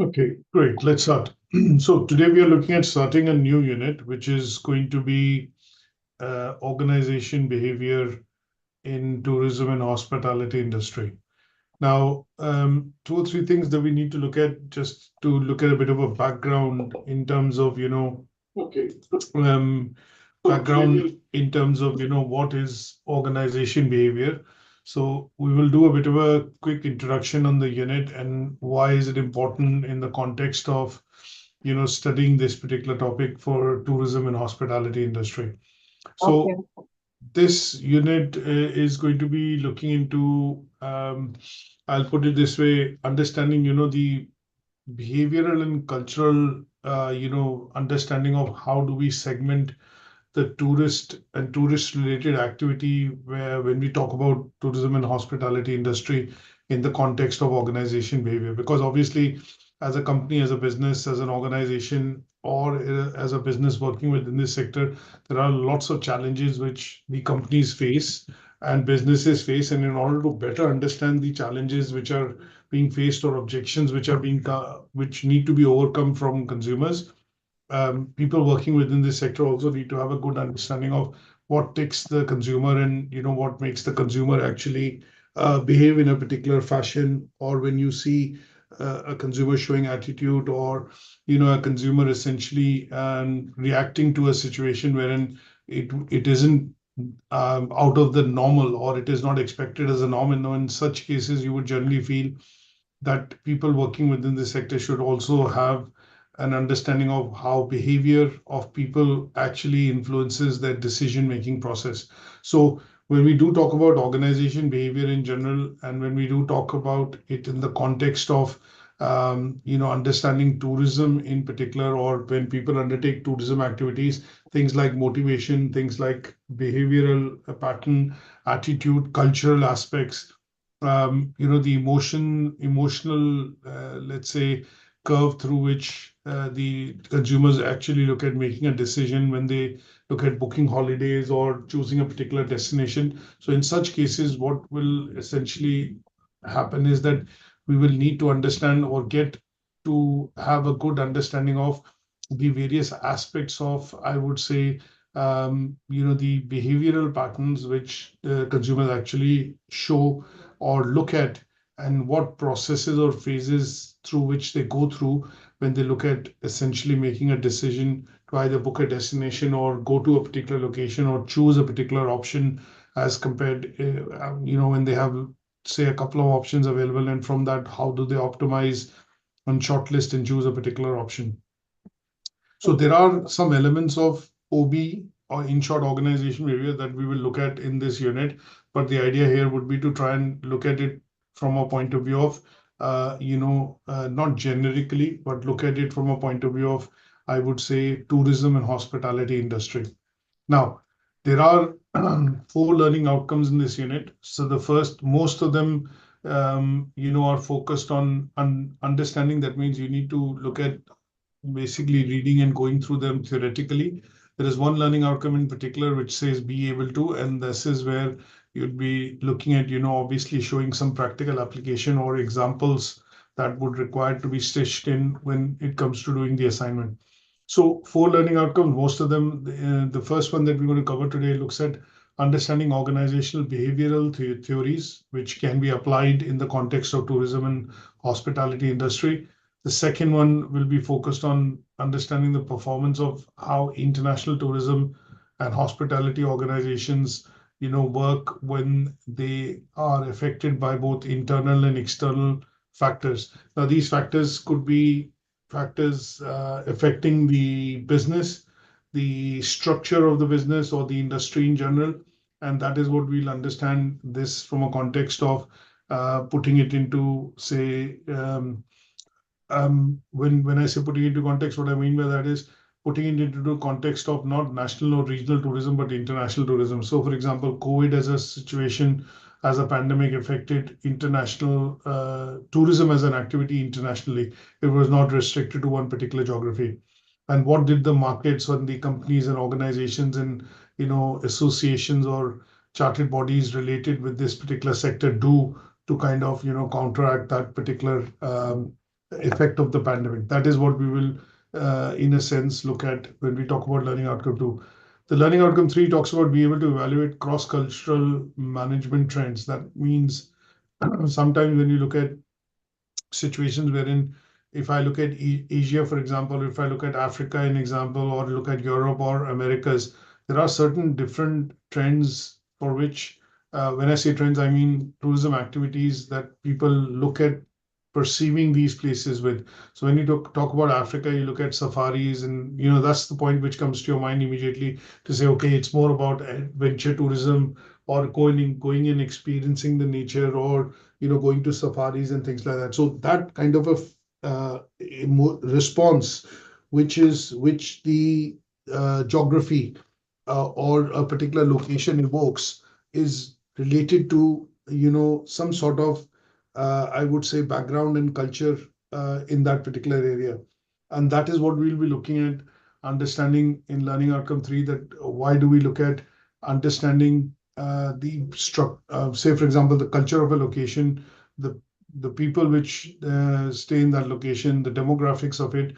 Okay, great. Let's start. So today we are looking at starting a new unit, which is going to be organization behavior in tourism and hospitality industry. Now, two or three things that we need to look at, just to look at a bit of a background in terms of, okay, background in terms of, what is organization behavior. So we will do a bit of a quick introduction on the unit and why is it important in the context of, studying this particular topic for tourism and hospitality industry. So Okay. this unit is going to be looking into, I'll put it this way, understanding, the behavioral and cultural, understanding of how do we segment the tourist and tourist related activity where when we talk about tourism and hospitality industry in the context of organization behavior, because obviously as a company, as a business, as an organization, or as a business working within this sector, there are lots of challenges which the companies face and businesses face. And in order to better understand the challenges which are being faced or objections which are being which need to be overcome from consumers, people working within this sector also need to have a good understanding of what ticks the consumer and what makes the consumer actually behave in a particular fashion, or when you see a consumer showing attitude, or a consumer essentially reacting to a situation wherein it isn't out of the normal, or it is not expected as a norm. And in such cases, you would generally feel that people working within the sector should also have an understanding of how behavior of people actually influences their decision-making process. So when we do talk about organization behavior in general, and when we do talk about it in the context of understanding tourism in particular, or when people undertake tourism activities, things like motivation, things like behavioral pattern, attitude, cultural aspects, the emotional, let's say, curve through which the consumers actually look at making a decision when they look at booking holidays or choosing a particular destination. So in such cases, what will essentially happen is that we will need to understand or get to have a good understanding of the various aspects of, I would say, the behavioral patterns which consumers actually show or look at, and what processes or phases through which they go through when they look at essentially making a decision to either book a destination or go to a particular location or choose a particular option, as compared, when they have, say, a couple of options available, and from that, how do they optimize and shortlist and choose a particular option. So there are some elements of OB, or in short, organization behavior, that we will look at in this unit. But the idea here would be to try and look at it from a point of view of, not generically, but look at it from a point of view of, I would say, tourism and hospitality industry. Now, there are four learning outcomes in this unit. So the first, most of them, are focused on understanding. That means you need to look at basically reading and going through them theoretically. There is one learning outcome in particular which says be able to, and this is where you'd be looking at, obviously showing some practical application or examples that would require to be stitched in when it comes to doing the assignment. So four learning outcomes, most of them, the first one that we're going to cover today looks at understanding organizational behavioral theories, which can be applied in the context of tourism and hospitality industry. The second one will be focused on understanding the performance of how international tourism and hospitality organizations, work when they are affected by both internal and external factors. Now, these factors could be factors affecting the business, the structure of the business, or the industry in general. And that is what we'll understand this from a context of putting it into, say, when I say putting it into context, what I mean by that is putting it into the context of not national or regional tourism, but international tourism. So, for example, COVID as a situation, as a pandemic affected international tourism as an activity internationally. It was not restricted to one particular geography. And what did the markets and the companies and organizations and associations or chartered bodies related with this particular sector do to kind of counteract that particular effect of the pandemic. That is what we will, in a sense, look at when we talk about learning outcome 2. The learning outcome 3 talks about being able to evaluate cross-cultural management trends. That means sometimes when you look at situations wherein, if I look at Asia, for example, if I look at Africa, in example, or look at Europe or Americas, there are certain different trends for which, when I say trends, I mean tourism activities that people look at perceiving these places with. So when you talk about Africa, you look at safaris, and that's the point which comes to your mind immediately to say, okay, it's more about adventure tourism, or going and experiencing the nature, or going to safaris and things like that. So that kind of a response, which the geography or a particular location evokes, is related to some sort of I would say background and culture in that particular area. And that is what we'll be looking at understanding in learning outcome 3, that why do we look at understanding the say, for example, the culture of a location, the people which stay in that location, the demographics of it.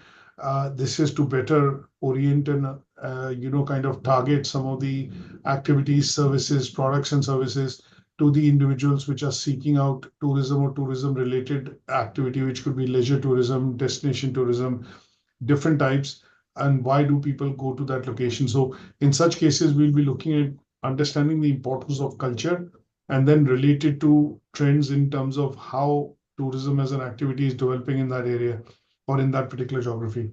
This is to better orient and kind of target some of the activities, services, products, and services to the individuals which are seeking out tourism or tourism related activity, which could be leisure tourism, destination tourism, different types, and why do people go to that location. So in such cases, we'll be looking at understanding the importance of culture, and then related to trends in terms of how tourism as an activity is developing in that area or in that particular geography.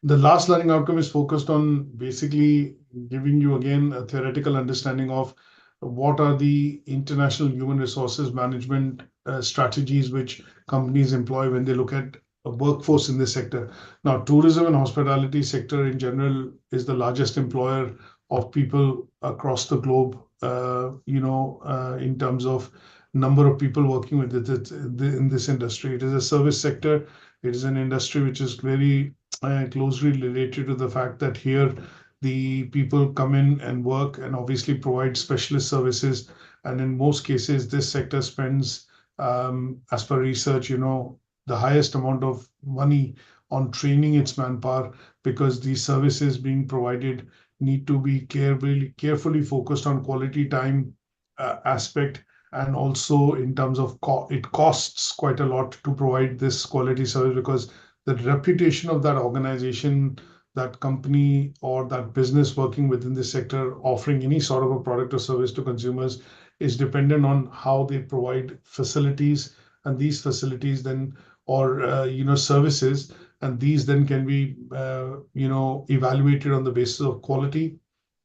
The last learning outcome is focused on basically giving you again a theoretical understanding of what are the international human resources management strategies which companies employ when they look at a workforce in this sector. Now, tourism and hospitality sector in general is the largest employer of people across the globe, in terms of number of people working with it in this industry. It is a service sector. It is an industry which is very closely related to the fact that here the people come in and work and obviously provide specialist services. And in most cases, this sector spends, as per research, the highest amount of money on training its manpower, because these services being provided need to be carefully focused on quality time aspect, and also in terms of it costs quite a lot to provide this quality service, because the reputation of that organization, that company, or that business working within this sector, offering any sort of a product or service to consumers, is dependent on how they provide facilities, and these facilities then, or services, and these then can be evaluated on the basis of quality,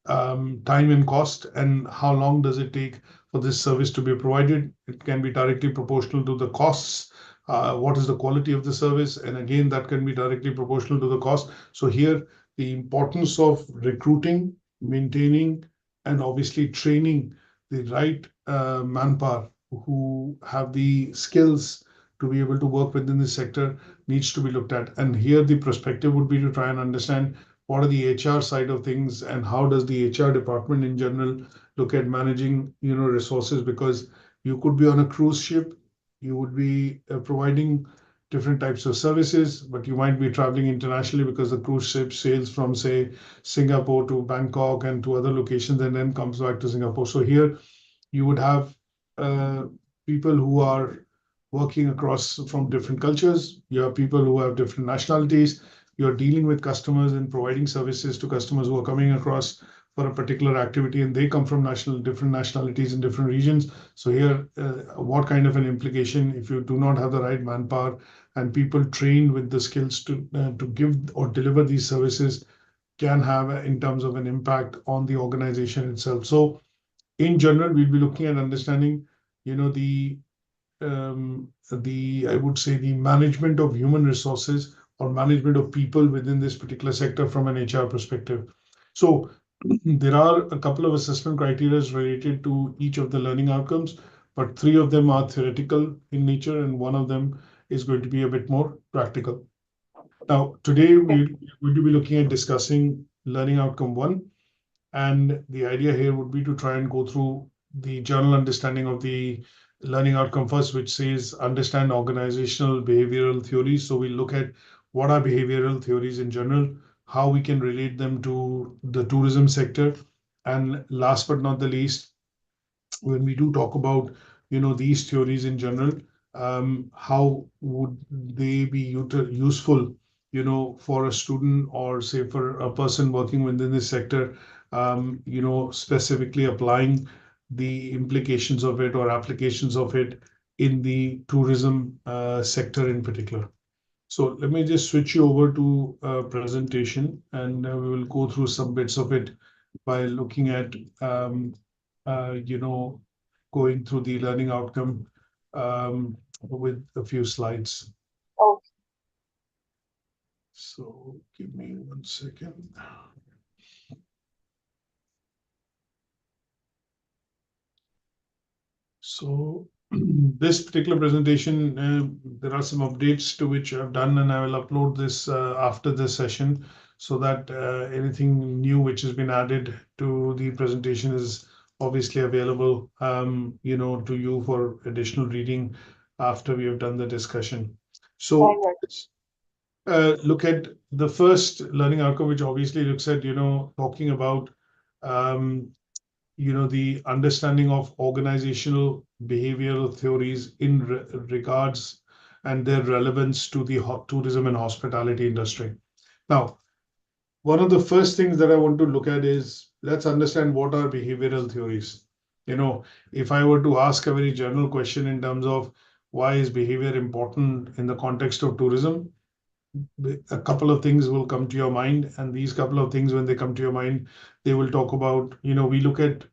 time and cost, and how long does it take for this service to be provided. It can be directly proportional to the costs. What is the quality of the service? And again, that can be directly proportional to the cost. So here, the importance of recruiting, maintaining, and obviously training the right manpower who have the skills to be able to work within this sector needs to be looked at. And here the perspective would be to try and understand what are the HR side of things, and how does the HR department in general look at managing resources, because you could be on a cruise ship, you would be providing different types of services, but you might be traveling internationally because the cruise ship sails from, say, Singapore to Bangkok and to other locations, and then comes back to Singapore. So here you would have people who are working across from different cultures. You have people who have different nationalities. You're dealing with customers and providing services to customers who are coming across for a particular activity, and they come from different nationalities in different regions. So here, what kind of an implication, if you do not have the right manpower and people trained with the skills to give or deliver these services, can have in terms of an impact on the organization itself. So in general, we'll be looking at understanding, I would say, the management of human resources or management of people within this particular sector from an HR perspective. So there are a couple of assessment criteria related to each of the learning outcomes, but 3 of them are theoretical in nature, and 1 of them is going to be a bit more practical. Now, today we're going to be looking at discussing learning outcome 1, and the idea here would be to try and go through the general understanding of the learning outcome first, which says understand organizational behavioral theories. So we look at what are behavioral theories in general, how we can relate them to the tourism sector. And last but not the least, when we do talk about, these theories in general, how would they be useful, for a student or say for a person working within this sector, specifically applying the implications of it or applications of it in the tourism sector in particular. So let me just switch you over to a presentation, and we will go through some bits of it by looking at, um, going through the learning outcome with a few slides. Okay. So give me 1 second. So this particular presentation, there are some updates to which I've done, and I will upload this after this session, so that anything new which has been added to the presentation is obviously available, to you for additional reading after we have done the discussion. All So right. let's look at the first learning outcome, which obviously looks at, talking about um, the understanding of organizational behavioral theories in regards and their relevance to the tourism and hospitality industry. Now, one of the first things that I want to look at is, let's understand what are behavioral theories. If I were to ask a very general question in terms of why is behavior important in the context of tourism, a couple of things will come to your mind. And these couple of things, when they come to your mind, they will talk about, we look at,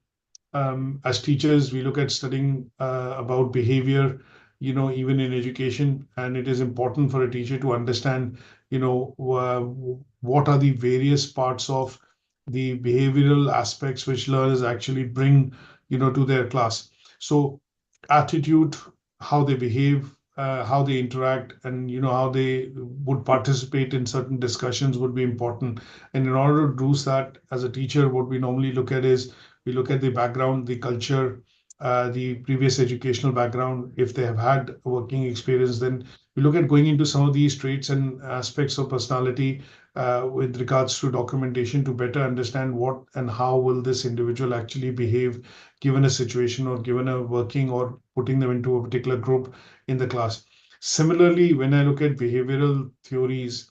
as teachers, we look at studying about behavior, even in education. And it is important for a teacher to understand, what are the various parts of the behavioral aspects which learners actually bring, to their class. So attitude, how they behave, how they interact, and how they would participate in certain discussions would be important. And in order to do that, as a teacher, what we normally look at is, we look at the background, the culture, the previous educational background. If they have had working experience, then we look at going into some of these traits and aspects of personality with regards to documentation, to better understand what and how will this individual actually behave given a situation or given a working or putting them into a particular group in the class. Similarly, when I look at behavioral theories,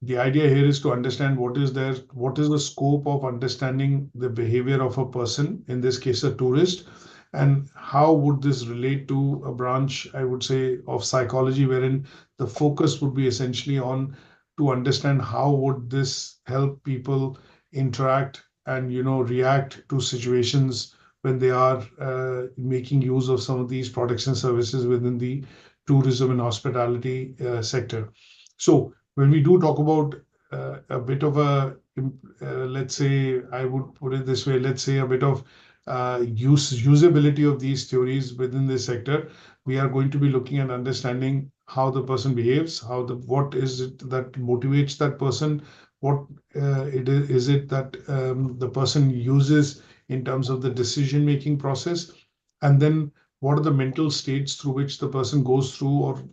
the idea here is to understand what is the scope of understanding the behavior of a person, in this case a tourist, and how would this relate to a branch, I would say, of psychology, wherein the focus would be essentially on to understand how would this help people interact and react to situations when they are making use of some of these products and services within the tourism and hospitality sector. So when we do talk about a bit of a, let's say, I would put it this way, let's say a bit of usability of these theories within this sector, we are going to be looking at understanding how the person behaves, what is it that motivates that person, what is it that the person uses in terms of the decision-making process, and then what are the mental states through which the person goes through, or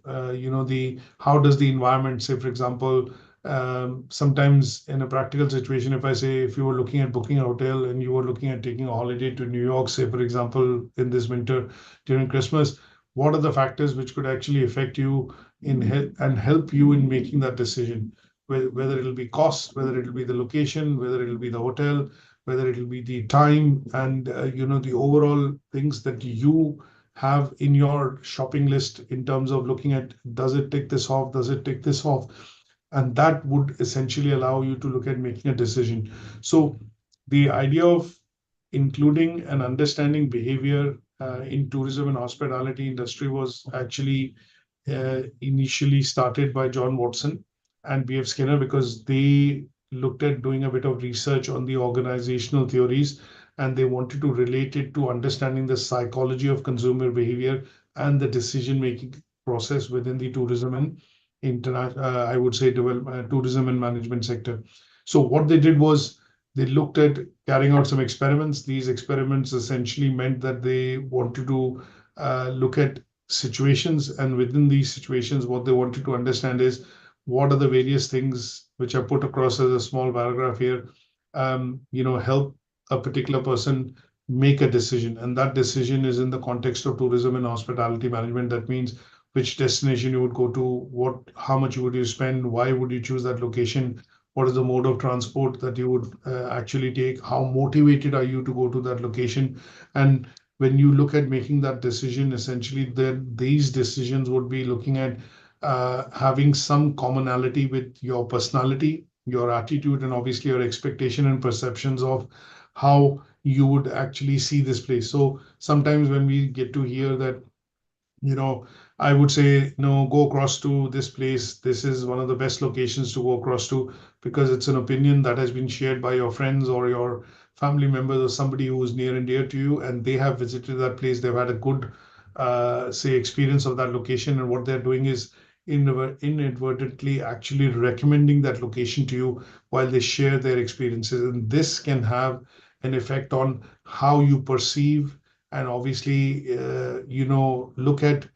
the how does the environment, say for example, sometimes in a practical situation, if I say, if you were looking at booking a hotel and you were looking at taking a holiday to New York, say for example, in this winter during Christmas, what are the factors which could actually affect you in and help you in making that decision? Whether it'll be cost, whether it'll be the location, whether it'll be the hotel, whether it'll be the time, and the overall things that you have in your shopping list in terms of looking at, does it take this off, does it take this off, and that would essentially allow you to look at making a decision. So the idea of including and understanding behavior in tourism and hospitality industry was actually initially started by John Watson and B.F. Skinner, because they looked at doing a bit of research on the organizational theories, and they wanted to relate it to understanding the psychology of consumer behavior and the decision-making process within the tourism and I would say tourism and management sector. So what they did was they looked at carrying out some experiments. These experiments essentially meant that they wanted to look at situations, and within these situations, what they wanted to understand is what are the various things which are put across as a small paragraph here, help a particular person make a decision. And that decision is in the context of tourism and hospitality management. That means which destination you would go to, how much would you spend, why would you choose that location, what is the mode of transport that you would actually take, how motivated are you to go to that location. And when you look at making that decision, essentially these decisions would be looking at having some commonality with your personality, your attitude, and obviously your expectation and perceptions of how you would actually see this place. So sometimes when we get to hear that, I would say, no, go across to this place. This is one of the best locations to go across to, because it's an opinion that has been shared by your friends or your family members or somebody who is near and dear to you, and they have visited that place. They've had a good, say, experience of that location, and what they're doing is inadvertently actually recommending that location to you while they share their experiences. And this can have an effect on how you perceive and obviously, look at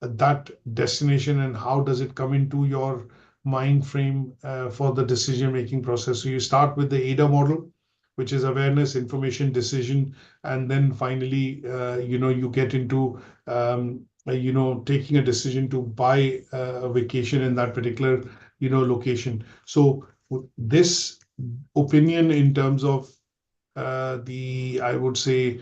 that destination and how does it come into your mind frame for the decision-making process. So you start with the ADA model, which is awareness, information, decision, and then finally, you get into, taking a decision to buy a vacation in that particular, location. So this opinion in terms of I would say,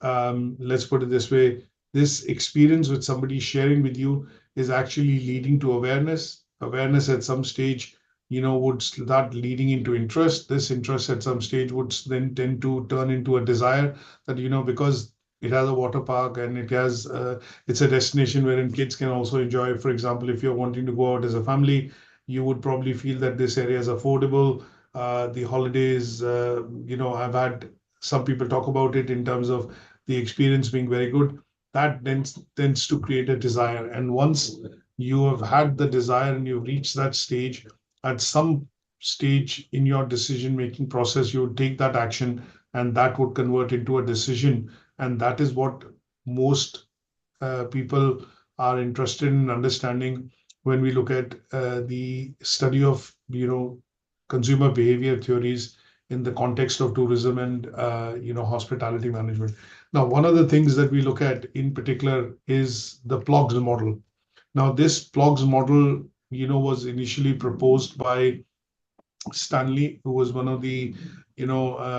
let's put it this way, this experience with somebody sharing with you is actually leading to awareness. Awareness at some stage, would start leading into interest. This interest at some stage would then tend to turn into a desire that, because it has a water park and it's a destination wherein kids can also enjoy. For example, if you're wanting to go out as a family, you would probably feel that this area is affordable. The holidays, I've had some people talk about it in terms of the experience being very good. That then tends to create a desire. And once you have had the desire and you've reached that stage, at some stage in your decision-making process, you would take that action and that would convert into a decision. And that is what most people are interested in understanding when we look at the study of, consumer behavior theories in the context of tourism and, hospitality management. Now, one of the things that we look at in particular is the PLOGS model. Now, this PLOGS model, was initially proposed by Stanley, who was one of the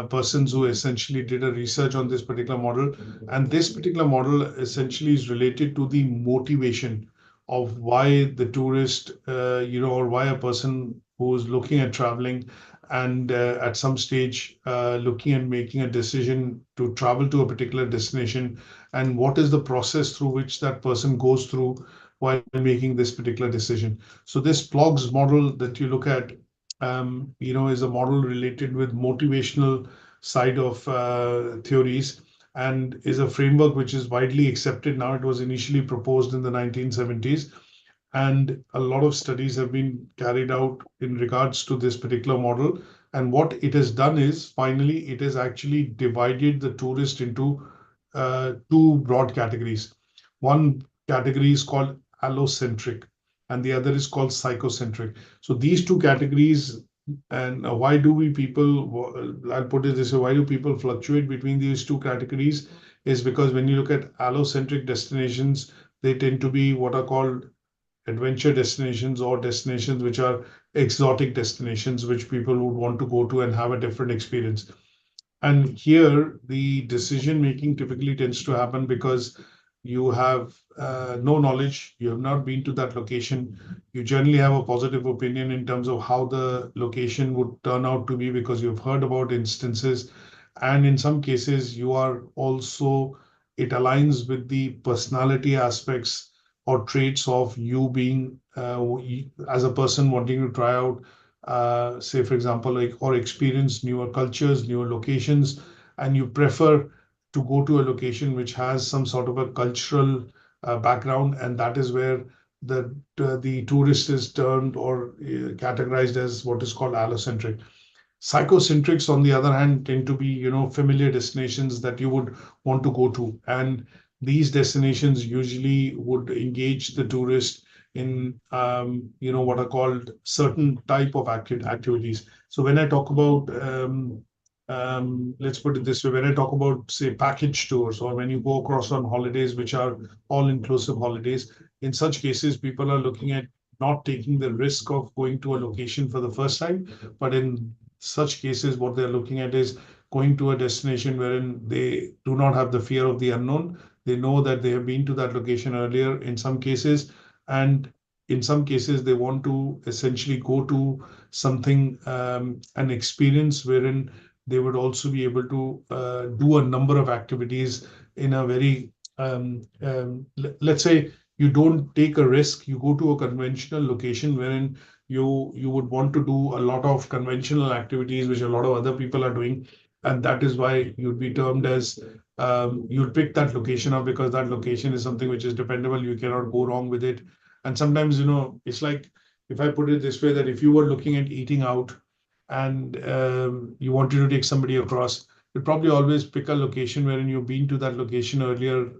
persons who essentially did a research on this particular model. And this particular model essentially is related to the motivation of why the tourist, or why a person who is looking at traveling and at some stage looking at making a decision to travel to a particular destination, and what is the process through which that person goes through while making this particular decision. So this PLOGS model that you look at, is a model related with motivational side of theories, and is a framework which is widely accepted now. It was initially proposed in the 1970s, and a lot of studies have been carried out in regards to this particular model. And what it has done is, finally, it has actually divided the tourist into two broad categories. One category is called allocentric, and the other is called psychocentric. So these two categories, and why do we people, I'll put it this way, why do people fluctuate between these two categories? Is because when you look at allocentric destinations, they tend to be what are called adventure destinations, or destinations which are exotic destinations, which people would want to go to and have a different experience. And here, the decision making typically tends to happen because you have no knowledge, you have not been to that location. You generally have a positive opinion in terms of how the location would turn out to be because you've heard about instances. And in some cases, you are also, it aligns with the personality aspects or traits of you being, as a person wanting to try out, say, for example, like, or experience newer cultures, newer locations, and you prefer to go to a location which has some sort of a cultural background, and that is where the tourist is termed or categorized as what is called allocentric. Psychocentrics, on the other hand, tend to be, familiar destinations that you would want to go to. And these destinations usually would engage the tourist in what are called certain type of activities. So when I talk about let's put it this way, when I talk about say package tours, or when you go across on holidays which are all-inclusive holidays, in such cases people are looking at not taking the risk of going to a location for the first time, but in such cases what they're looking at is going to a destination wherein they do not have the fear of the unknown. They know that they have been to that location earlier in some cases, and in some cases they want to essentially go to something, an experience wherein they would also be able to do a number of activities in a very, let's say, you don't take a risk. You go to a conventional location wherein you would want to do a lot of conventional activities which a lot of other people are doing, and that is why you'd be termed as you'll pick that location up because that location is something which is dependable. You cannot go wrong with it. And sometimes, it's like, if I put it this way, that if you were looking at eating out and you wanted to take somebody across, you'd probably always pick a location wherein you've been to that location earlier,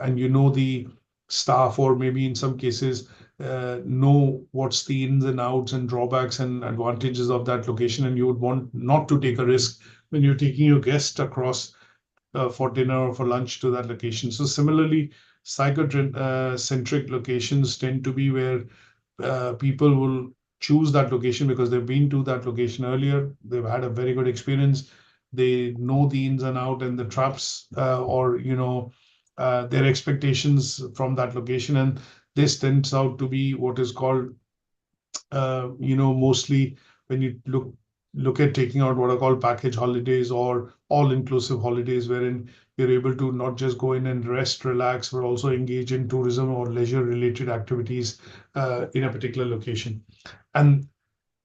and you know the staff, or maybe in some cases, know what's the ins and outs and drawbacks and advantages of that location, and you would want not to take a risk when you're taking your guest across for dinner or for lunch to that location. So similarly, psychocentric locations tend to be where people will choose that location because they've been to that location earlier. They've had a very good experience. They know the ins and out and the traps, or their expectations from that location, and this tends out to be what is called, mostly when you look at taking out what are called package holidays or all-inclusive holidays, wherein you're able to not just go in and rest, relax, but also engage in tourism or leisure-related activities in a particular location. And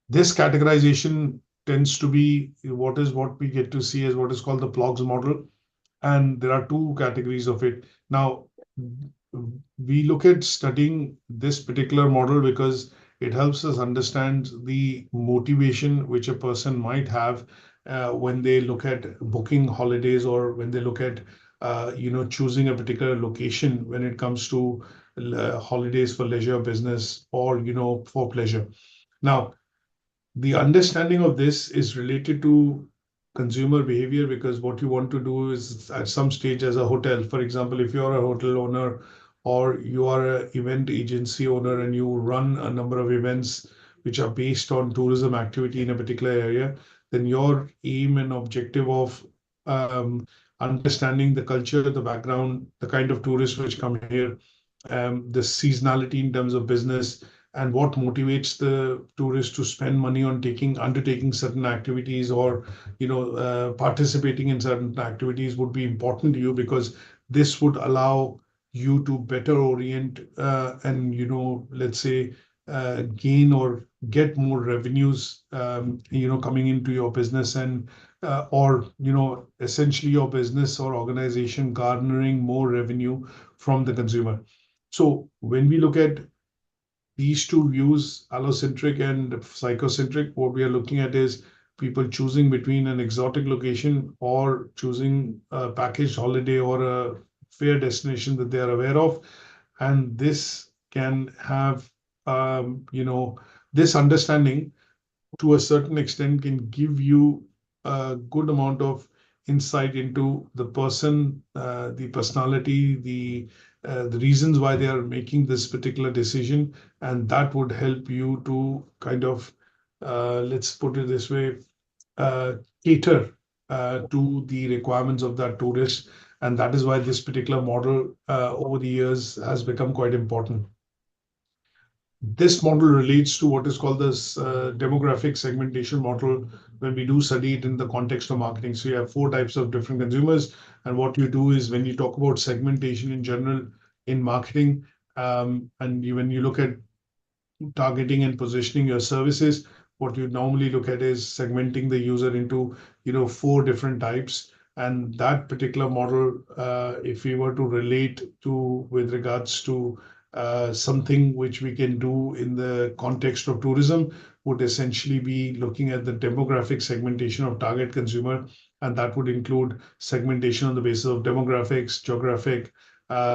this categorization tends to be what we get to see as what is called the PLOGS model. And there are two categories of it. Now, we look at studying this particular model because it helps us understand the motivation which a person might have when they look at booking holidays, or when they look at choosing a particular location when it comes to holidays for leisure, business, or for pleasure. Now, the understanding of this is related to consumer behavior, because what you want to do is at some stage as a hotel, for example, if you're a hotel owner or you are an event agency owner and you run a number of events which are based on tourism activity in a particular area, then your aim and objective of understanding the culture, the background, the kind of tourists which come here, the seasonality in terms of business, and what motivates the tourists to spend money on undertaking certain activities, or participating in certain activities would be important to you, because this would allow you to better orient and let's say gain or get more revenues coming into your business, and or essentially your business or organization garnering more revenue from the consumer. So when we look at these two views, allocentric and psychocentric, what we are looking at is people choosing between an exotic location or choosing a packaged holiday or a fair destination that they are aware of. And this can have, this understanding to a certain extent can give you a good amount of insight into the person, the personality, the reasons why they are making this particular decision, and that would help you to kind of, let's put it this way, uh, cater to the requirements of that tourist, and that is why this particular model over the years has become quite important. This model relates to what is called this demographic segmentation model when we do study it in the context of marketing. So you have four types of different consumers. And what you do is when you talk about segmentation in general in marketing, when you look at targeting and positioning your services, what you normally look at is segmenting the user into, four different types. And that particular model, if we were to relate to with regards to something which we can do in the context of tourism, would essentially be looking at the demographic segmentation of target consumer. And that would include segmentation on the basis of demographics, geographic,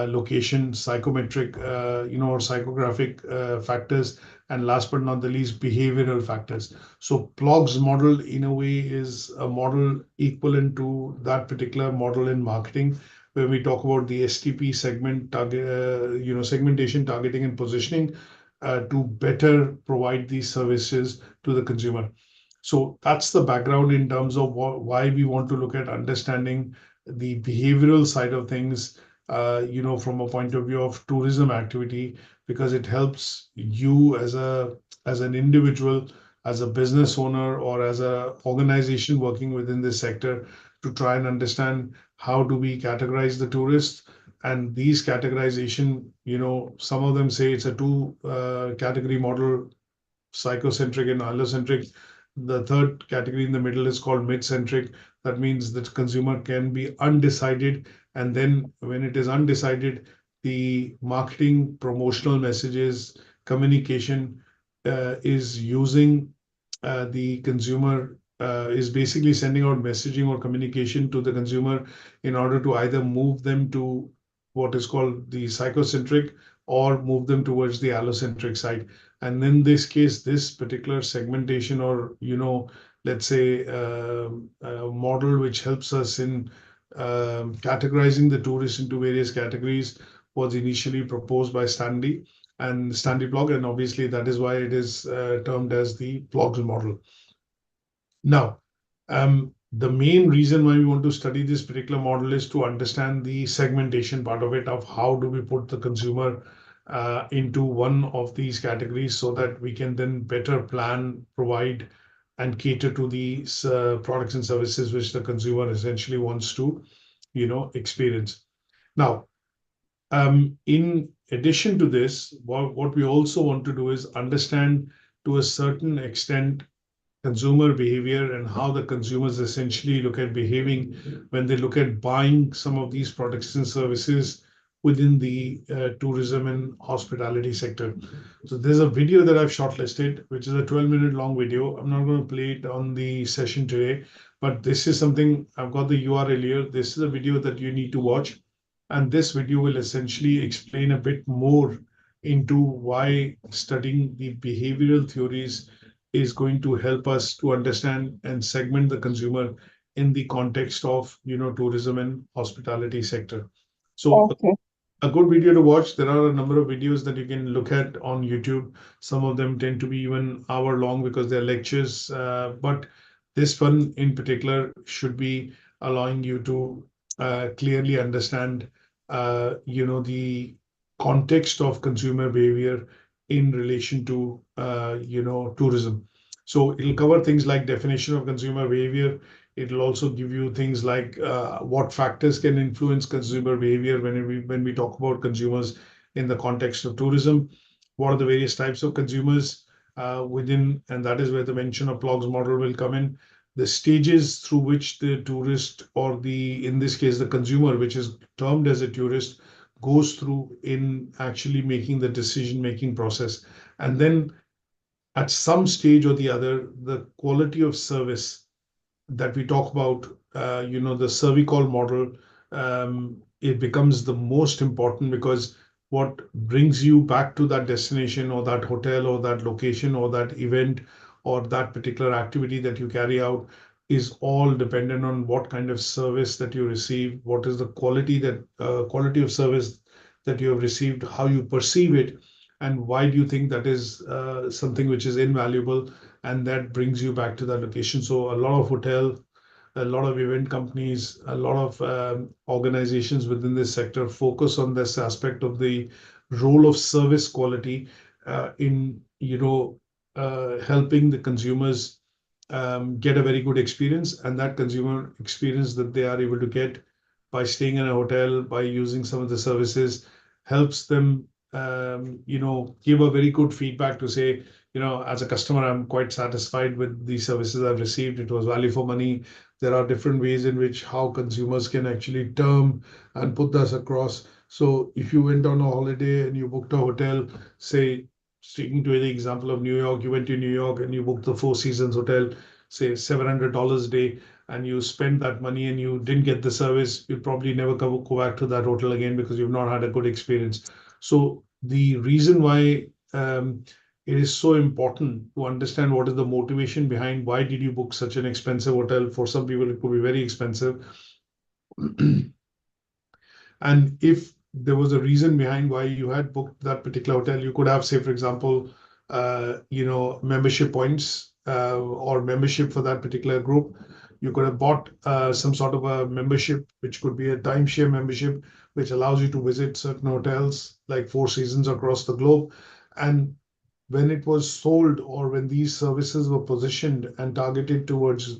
location, psychometric, or psychographic factors, and last but not the least, behavioral factors. So PLOG's model, in a way, is a model equivalent to that particular model in marketing, where we talk about the STP segment target, segmentation, targeting, and positioning to better provide these services to the consumer. So that's the background in terms of why we want to look at understanding the behavioral side of things, from a point of view of tourism activity, because it helps you as an individual, as a business owner, or as a organization working within this sector to try and understand how do we categorize the tourists. And these categorization, some of them say it's a two category model, psychocentric and allocentric. The third category in the middle is called mid-centric. That means that consumer can be undecided. And then when it is undecided, the marketing, promotional messages, communication is using the consumer, is basically sending out messaging or communication to the consumer in order to either move them to what is called the psychocentric or move them towards the allocentric side. And in this case, this particular segmentation, or let's say a model which helps us in categorizing the tourists into various categories, was initially proposed by Stanley Blog, and obviously that is why it is termed as the Blogs model. Now, the main reason why we want to study this particular model is to understand the segmentation part of it, of how do we put the consumer into one of these categories so that we can then better plan, provide, and cater to these products and services which the consumer essentially wants to, experience. Now, in addition to this, what we also want to do is understand to a certain extent consumer behavior and how the consumers essentially look at behaving when they look at buying some of these products and services within the tourism and hospitality sector. So there's a video that I've shortlisted, which is a 12-minute long video. I'm not going to play it on the session today, but this is something, I've got the URL here. This is a video that you need to watch. And this video will essentially explain a bit more into why studying the behavioral theories is going to help us to understand and segment the consumer in the context of tourism and hospitality sector. So Okay. a good video to watch. There are a number of videos that you can look at on YouTube. Some of them tend to be even hour long because they're lectures, but this one in particular should be allowing you to clearly understand, the context of consumer behavior in relation to, tourism. So it'll cover things like definition of consumer behavior. It'll also give you things like what factors can influence consumer behavior when we talk about consumers in the context of tourism. What are the various types of consumers within, and that is where the mention of PLOG's model will come in. The stages through which the tourist, or in this case, the consumer, which is termed as a tourist, goes through in actually making the decision-making process. And then at some stage or the other, the quality of service that we talk about, the Servicall model, it becomes the most important, because what brings you back to that destination or that hotel or that location or that event or that particular activity that you carry out is all dependent on what kind of service that you receive, what is the quality of service that you have received, how you perceive it, and why do you think that is something which is invaluable, and that brings you back to that location. So a lot of event companies, a lot of organizations within this sector focus on this aspect of the role of service quality in helping the consumers get a very good experience, and that consumer experience that they are able to get by staying in a hotel, by using some of the services, helps them give a very good feedback to say, as a customer, I'm quite satisfied with the services I've received. It was value for money. There are different ways in which how consumers can actually term and put this across. So if you went on a holiday and you booked a hotel, say, sticking to the example of New York, you went to New York and you booked the Four Seasons Hotel, say $700 a day. and you spend that money and you didn't get the service, you'll probably never go back to that hotel again because you've not had a good experience. So the reason why it is so important to understand what is the motivation behind why did you book such an expensive hotel. For some people, it could be very expensive. And if there was a reason behind why you had booked that particular hotel, you could have, say, for example, membership points or membership for that particular group. You could have bought some sort of a membership, which could be a timeshare membership, which allows you to visit certain hotels like Four Seasons across the globe. And when it was sold or when these services were positioned and targeted towards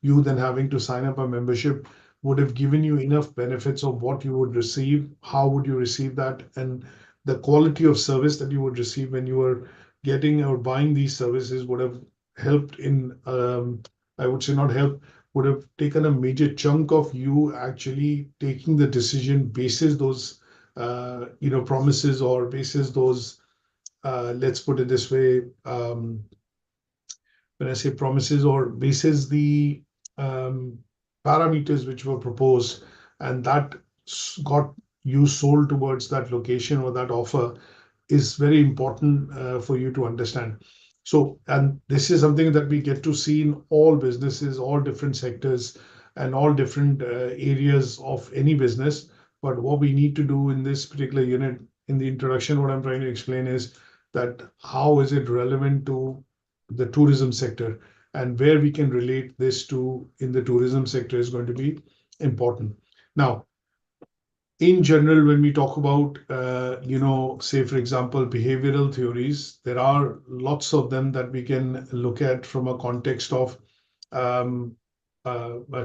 you then having to sign up a membership, would have given you enough benefits of what you would receive, how would you receive that, and the quality of service that you would receive when you were getting or buying these services would have helped in, I would say not help, would have taken a major chunk of you actually taking the decision basis those, promises or basis those, let's put it this way, when I say promises or basis the um, parameters which were proposed, and that got you sold towards that location or that offer is very important for you to understand. So, and this is something that we get to see in all businesses, all different sectors, and all different areas of any business. But what we need to do in this particular unit, in the introduction, what I'm trying to explain is that how is it relevant to the tourism sector, and where we can relate this to in the tourism sector is going to be important. Now, in general, when we talk about, say, for example, behavioral theories, there are lots of them that we can look at from a context of um,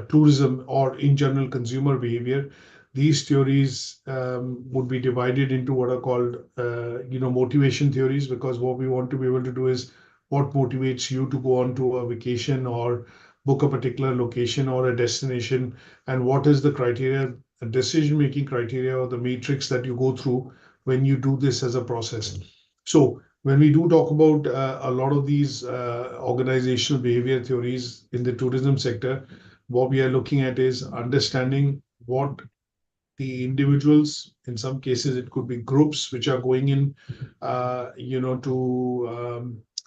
tourism or in general consumer behavior. These theories would be divided into what are called, motivation theories, because what we want to be able to do is what motivates you to go on to a vacation or book a particular location or a destination, and what is the criteria, decision-making criteria or the matrix that you go through when you do this as a process. So when we do talk about a lot of these organizational behavior theories in the tourism sector, what we are looking at is understanding what the individuals, in some cases, it could be groups which are going in,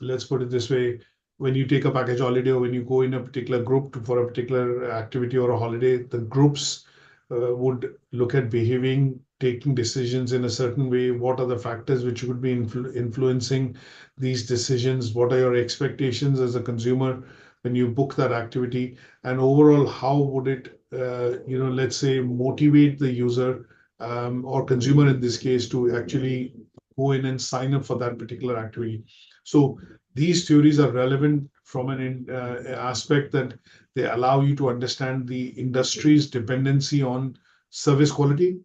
let's put it this way, when you take a package holiday or when you go in a particular group for a particular activity or a holiday, the groups would look at behaving, taking decisions in a certain way. What are the factors which would be influencing these decisions? What are your expectations as a consumer when you book that activity? And overall, how would it, let's say, motivate the user or consumer in this case to actually go in and sign up for that particular activity? So these theories are relevant from an aspect that they allow you to understand the industry's dependency on service quality.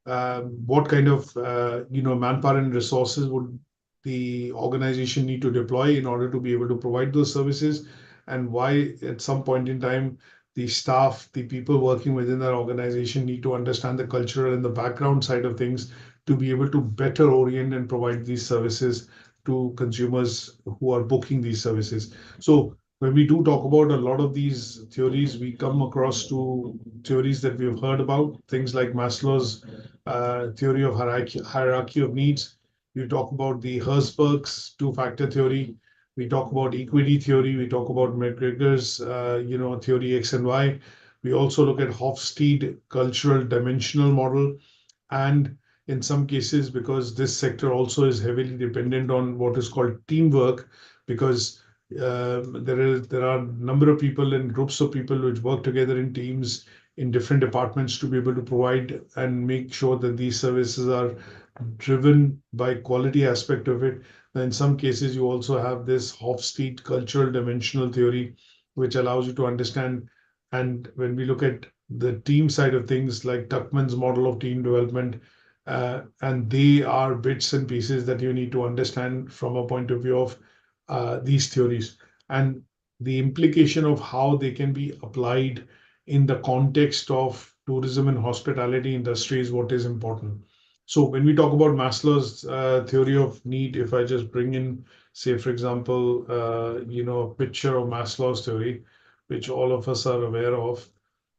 What kind of manpower and resources would the organization need to deploy in order to be able to provide those services, and why at some point in time the staff, the people working within that organization need to understand the cultural and the background side of things to be able to better orient and provide these services to consumers who are booking these services. So when we do talk about a lot of these theories, we come across to theories that we've heard about, things like Maslow's theory of hierarchy of needs. We talk about the Herzberg's two-factor theory. We talk about equity theory. We talk about McGregor's, theory X and Y. We also look at Hofstede cultural dimensional model, and in some cases, because this sector also is heavily dependent on what is called teamwork, because there are a number of people and groups of people which work together in teams in different departments to be able to provide and make sure that these services are driven by quality aspect of it. In some cases, you also have this Hofstede cultural dimensional theory, which allows you to understand. And when we look at the team side of things, like Tuckman's model of team development, and they are bits and pieces that you need to understand from a point of view of these theories and the implication of how they can be applied in the context of tourism and hospitality industry is what is important. So when we talk about Maslow's theory of need, if I just bring in, say, for example, a picture of Maslow's theory, which all of us are aware of.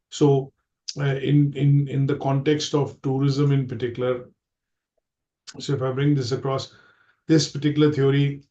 So, in the context of tourism in particular, so if I bring this across, this particular theory,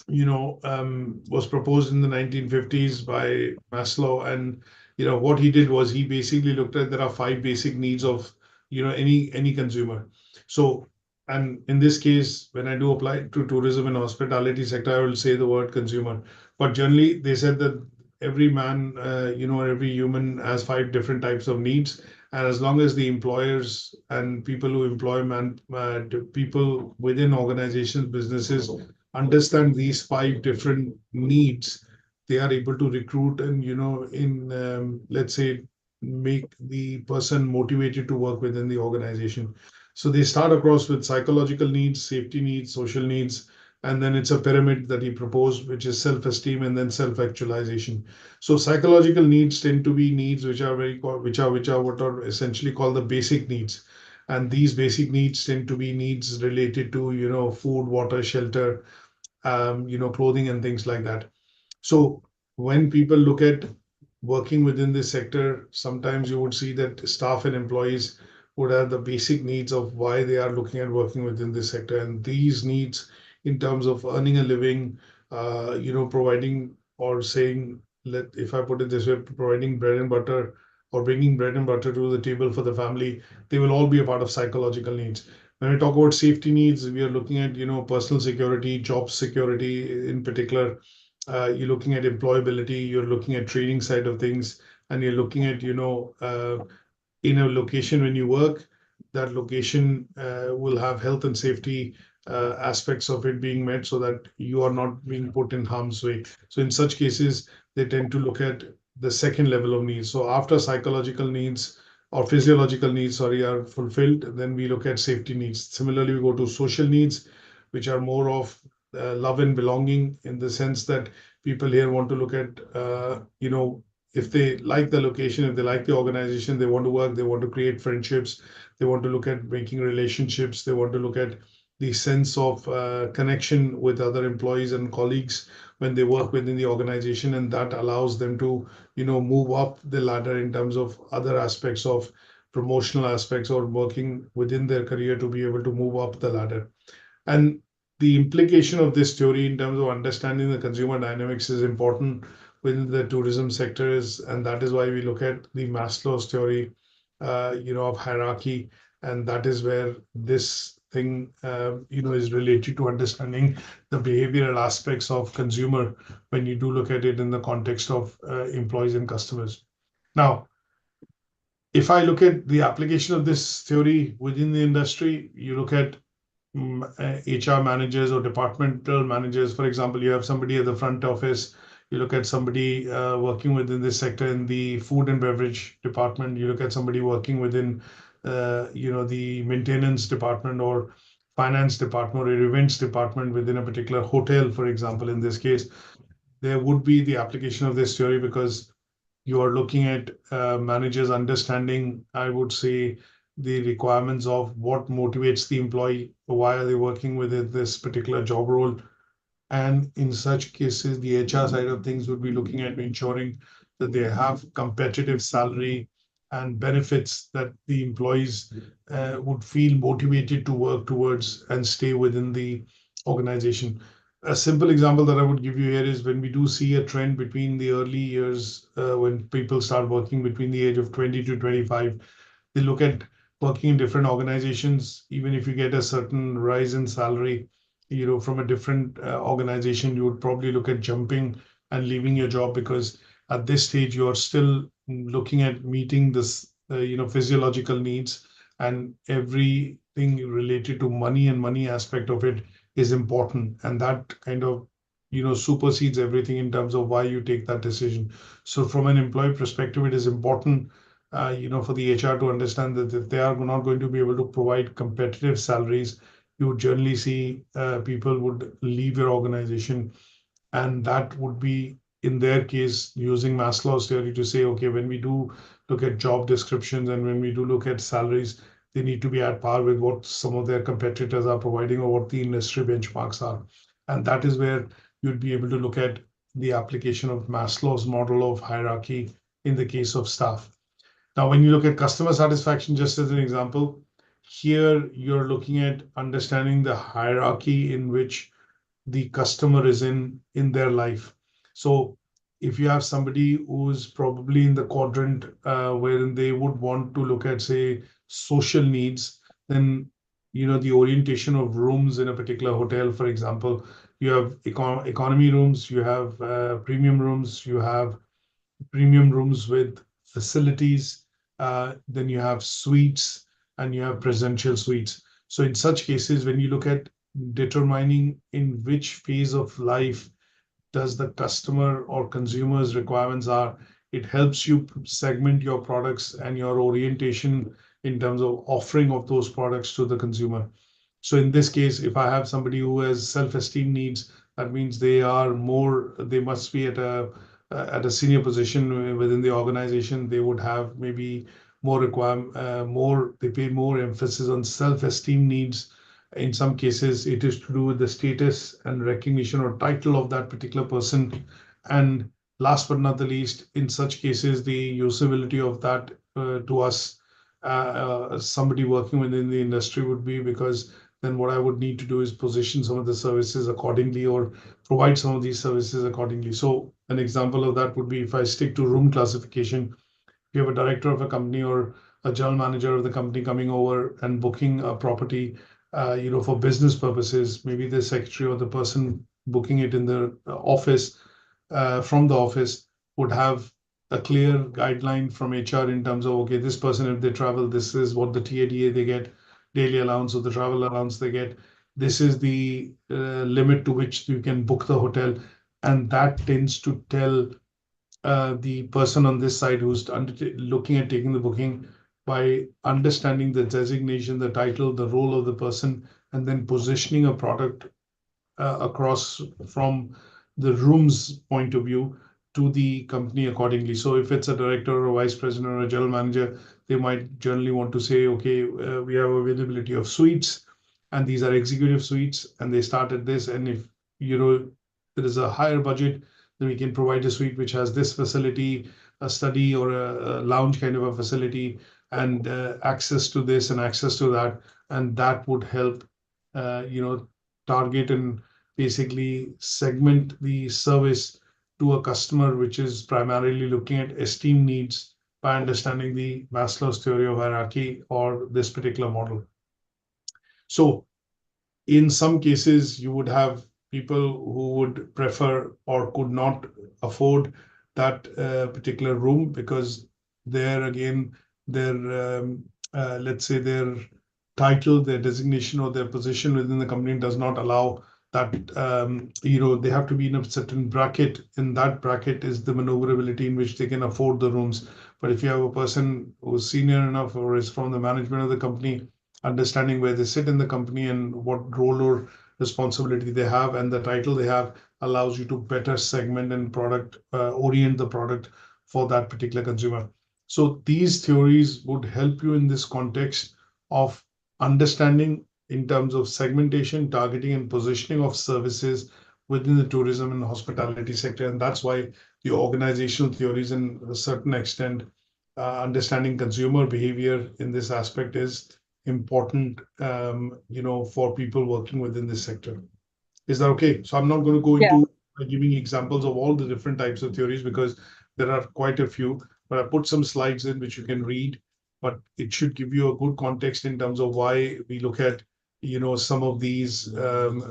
was proposed in the 1950s by Maslow. And, what he did was he basically looked at there are five basic needs of, any consumer. So, and in this case, when I do apply it to tourism and hospitality sector, I will say the word consumer. But generally, they said that every man, every human has five different types of needs. And as long as the employers and people who employ people within organizations, businesses understand these five different needs, they are able to recruit and, let's say, make the person motivated to work within the organization. So they start across with psychological needs, safety needs, social needs, and then it's a pyramid that he proposed, which is self-esteem and then self-actualization. So psychological needs tend to be needs which are which are what are essentially called the basic needs. And these basic needs tend to be needs related to, food, water, shelter, clothing and things like that. So when people look at working within this sector, sometimes you would see that staff and employees would have the basic needs of why they are looking at working within this sector. And these needs, in terms of earning a living, providing or saying, if I put it this way, providing bread and butter or bringing bread and butter to the table for the family, they will all be a part of psychological needs. When we talk about safety needs, we are looking at, personal security, job security in particular. You're looking at employability, you're looking at training side of things, and you're looking at, in a location when you work, that location will have health and safety aspects of it being met so that you are not being put in harm's way. So in such cases, they tend to look at the second level of needs. So after psychological needs or physiological needs, sorry, are fulfilled, then we look at safety needs. Similarly, we go to social needs, which are more of love and belonging, in the sense that people here want to look at, if they like the location, if they like the organization, they want to work, they want to create friendships, they want to look at making relationships, they want to look at the sense of connection with other employees and colleagues when they work within the organization. And that allows them to, move up the ladder in terms of other aspects of promotional aspects or working within their career to be able to move up the ladder. And the implication of this theory in terms of understanding the consumer dynamics is important within the tourism sectors, and that is why we look at the Maslow's theory, of hierarchy, and that is where this thing, is related to understanding the behavioral aspects of consumer when you do look at it in the context of employees and customers. Now, if I look at the application of this theory within the industry, you look at HR managers or departmental managers. For example, you have somebody at the front office. You look at somebody working within this sector in the food and beverage department. You look at somebody working within, the maintenance department or finance department or events department within a particular hotel, for example. In this case, there would be the application of this theory because you are looking at managers understanding, I would say, the requirements of what motivates the employee, why are they working within this particular job role. And in such cases, the HR side of things would be looking at ensuring that they have competitive salary and benefits that the employees would feel motivated to work towards and stay within the organization. A simple example that I would give you here is when we do see a trend between the early years, when people start working between the age of 20 to 25, they look at working in different organizations. Even if you get a certain rise in salary, from a different organization, you would probably look at jumping and leaving your job because at this stage you are still looking at meeting this, physiological needs, and everything related to money and money aspect of it is important, and that kind of, supersedes everything in terms of why you take that decision. So from an employee perspective, it is important, for the HR to understand that if they are not going to be able to provide competitive salaries, you would generally see people would leave your organization. And that would be, in their case, using Maslow's theory to say, okay, when we do look at job descriptions and when we do look at salaries, they need to be at par with what some of their competitors are providing or what the industry benchmarks are. And that is where you'd be able to look at the application of Maslow's model of hierarchy in the case of staff. Now, when you look at customer satisfaction, just as an example, here you're looking at understanding the hierarchy in which the customer is in their life. So if you have somebody who's probably in the quadrant wherein they would want to look at, say, social needs, then the orientation of rooms in a particular hotel, for example, you have economy rooms, you have premium rooms, you have premium rooms with facilities, then you have suites, and you have presidential suites. So in such cases, when you look at determining in which phase of life does the customer or consumer's requirements are, it helps you segment your products and your orientation in terms of offering of those products to the consumer. So in this case, if I have somebody who has self-esteem needs, that means they must be at a senior position within the organization. They would have maybe they pay more emphasis on self-esteem needs. In some cases, it is to do with the status and recognition or title of that particular person. And last but not the least, in such cases, the usability of that to us, somebody working within the industry would be, because then what I would need to do is position some of the services accordingly or provide some of these services accordingly. So an example of that would be, if I stick to room classification, you have a director of a company or a general manager of the company coming over and booking a property, for business purposes. Maybe the secretary or the person booking it in the office, from the office, would have a clear guideline from HR in terms of, okay, this person, if they travel, this is what the TADA they get, daily allowance or the travel allowance they get. This is the limit to which you can book the hotel. And that tends to tell the person on this side who's looking at taking the booking, by understanding the designation, the title, the role of the person, and then positioning a product across from the room's point of view to the company accordingly. So if it's a director or a vice president or a general manager, they might generally want to say, okay, we have availability of suites, and these are executive suites, and they start at this. And if there is a higher budget, then we can provide a suite which has this facility, a study or a lounge kind of a facility, and access to this and access to that, and that would help target and basically segment the service to a customer which is primarily looking at esteem needs by understanding the Maslow's theory of hierarchy or this particular model. So in some cases, you would have people who would prefer or could not afford that particular room, because there again, let's say their title, their designation, or their position within the company does not allow that. They have to be in a certain bracket. In that bracket is the maneuverability in which they can afford the rooms. But if you have a person who's senior enough or is from the management of the company, understanding where they sit in the company and what role or responsibility they have and the title they have, allows you to better segment and orient the product for that particular consumer. So these theories would help you in this context of understanding in terms of segmentation, targeting, and positioning of services within the tourism and hospitality sector. And that's why the organizational theories, in a certain extent, understanding consumer behavior in this aspect is important, for people working within this sector. Is that okay? So I'm not going to go into giving examples of all the different types of theories, because there are quite a few, but I put some slides in which you can read, but it should give you a good context in terms of why we look at, some of these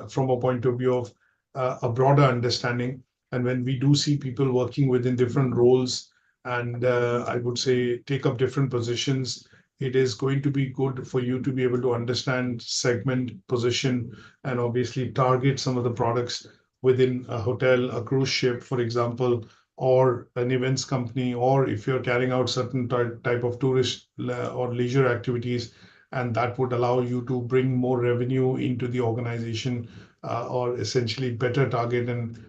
from a point of view of a broader understanding. And when we do see people working within different roles and I would say take up different positions, it is going to be good for you to be able to understand, segment, position, and obviously target some of the products within a hotel, a cruise ship, for example, or an events company, or if you're carrying out certain type of tourist or leisure activities, and that would allow you to bring more revenue into the organization, or essentially better target and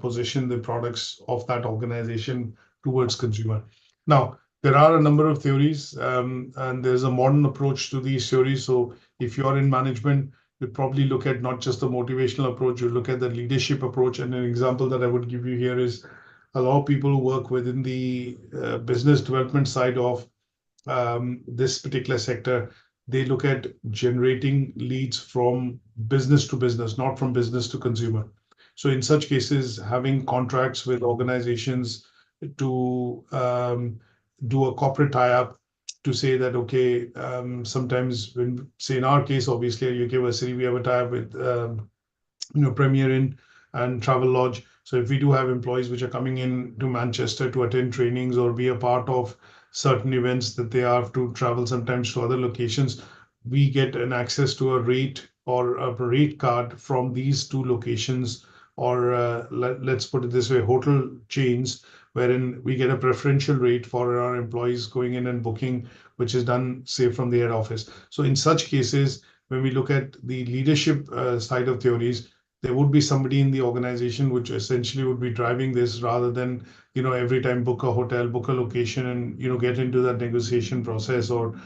position the products of that organization towards consumer. Now, there are a number of theories, and there's a modern approach to these theories. So if you're in management, you probably look at not just the motivational approach, you look at the leadership approach. And an example that I would give you here is a lot of people who work within the business development side of this particular sector. They look at generating leads from business to business, not from business to consumer. So in such cases, having contracts with organizations to do a corporate tie-up, to say that, okay, sometimes when, say in our case, obviously at UK Versity, we have a tie-up with Premier Inn and Travelodge. So if we do have employees which are coming in to Manchester to attend trainings or be a part of certain events that they have to travel sometimes to other locations, we get an access to a rate or a rate card from these two locations, or let's put it this way, hotel chains, wherein we get a preferential rate for our employees going in and booking, which is done, say, from the head office. So in such cases, when we look at the leadership side of theories, there would be somebody in the organization which essentially would be driving this, rather than every time book a hotel, book a location, and get into that negotiation process or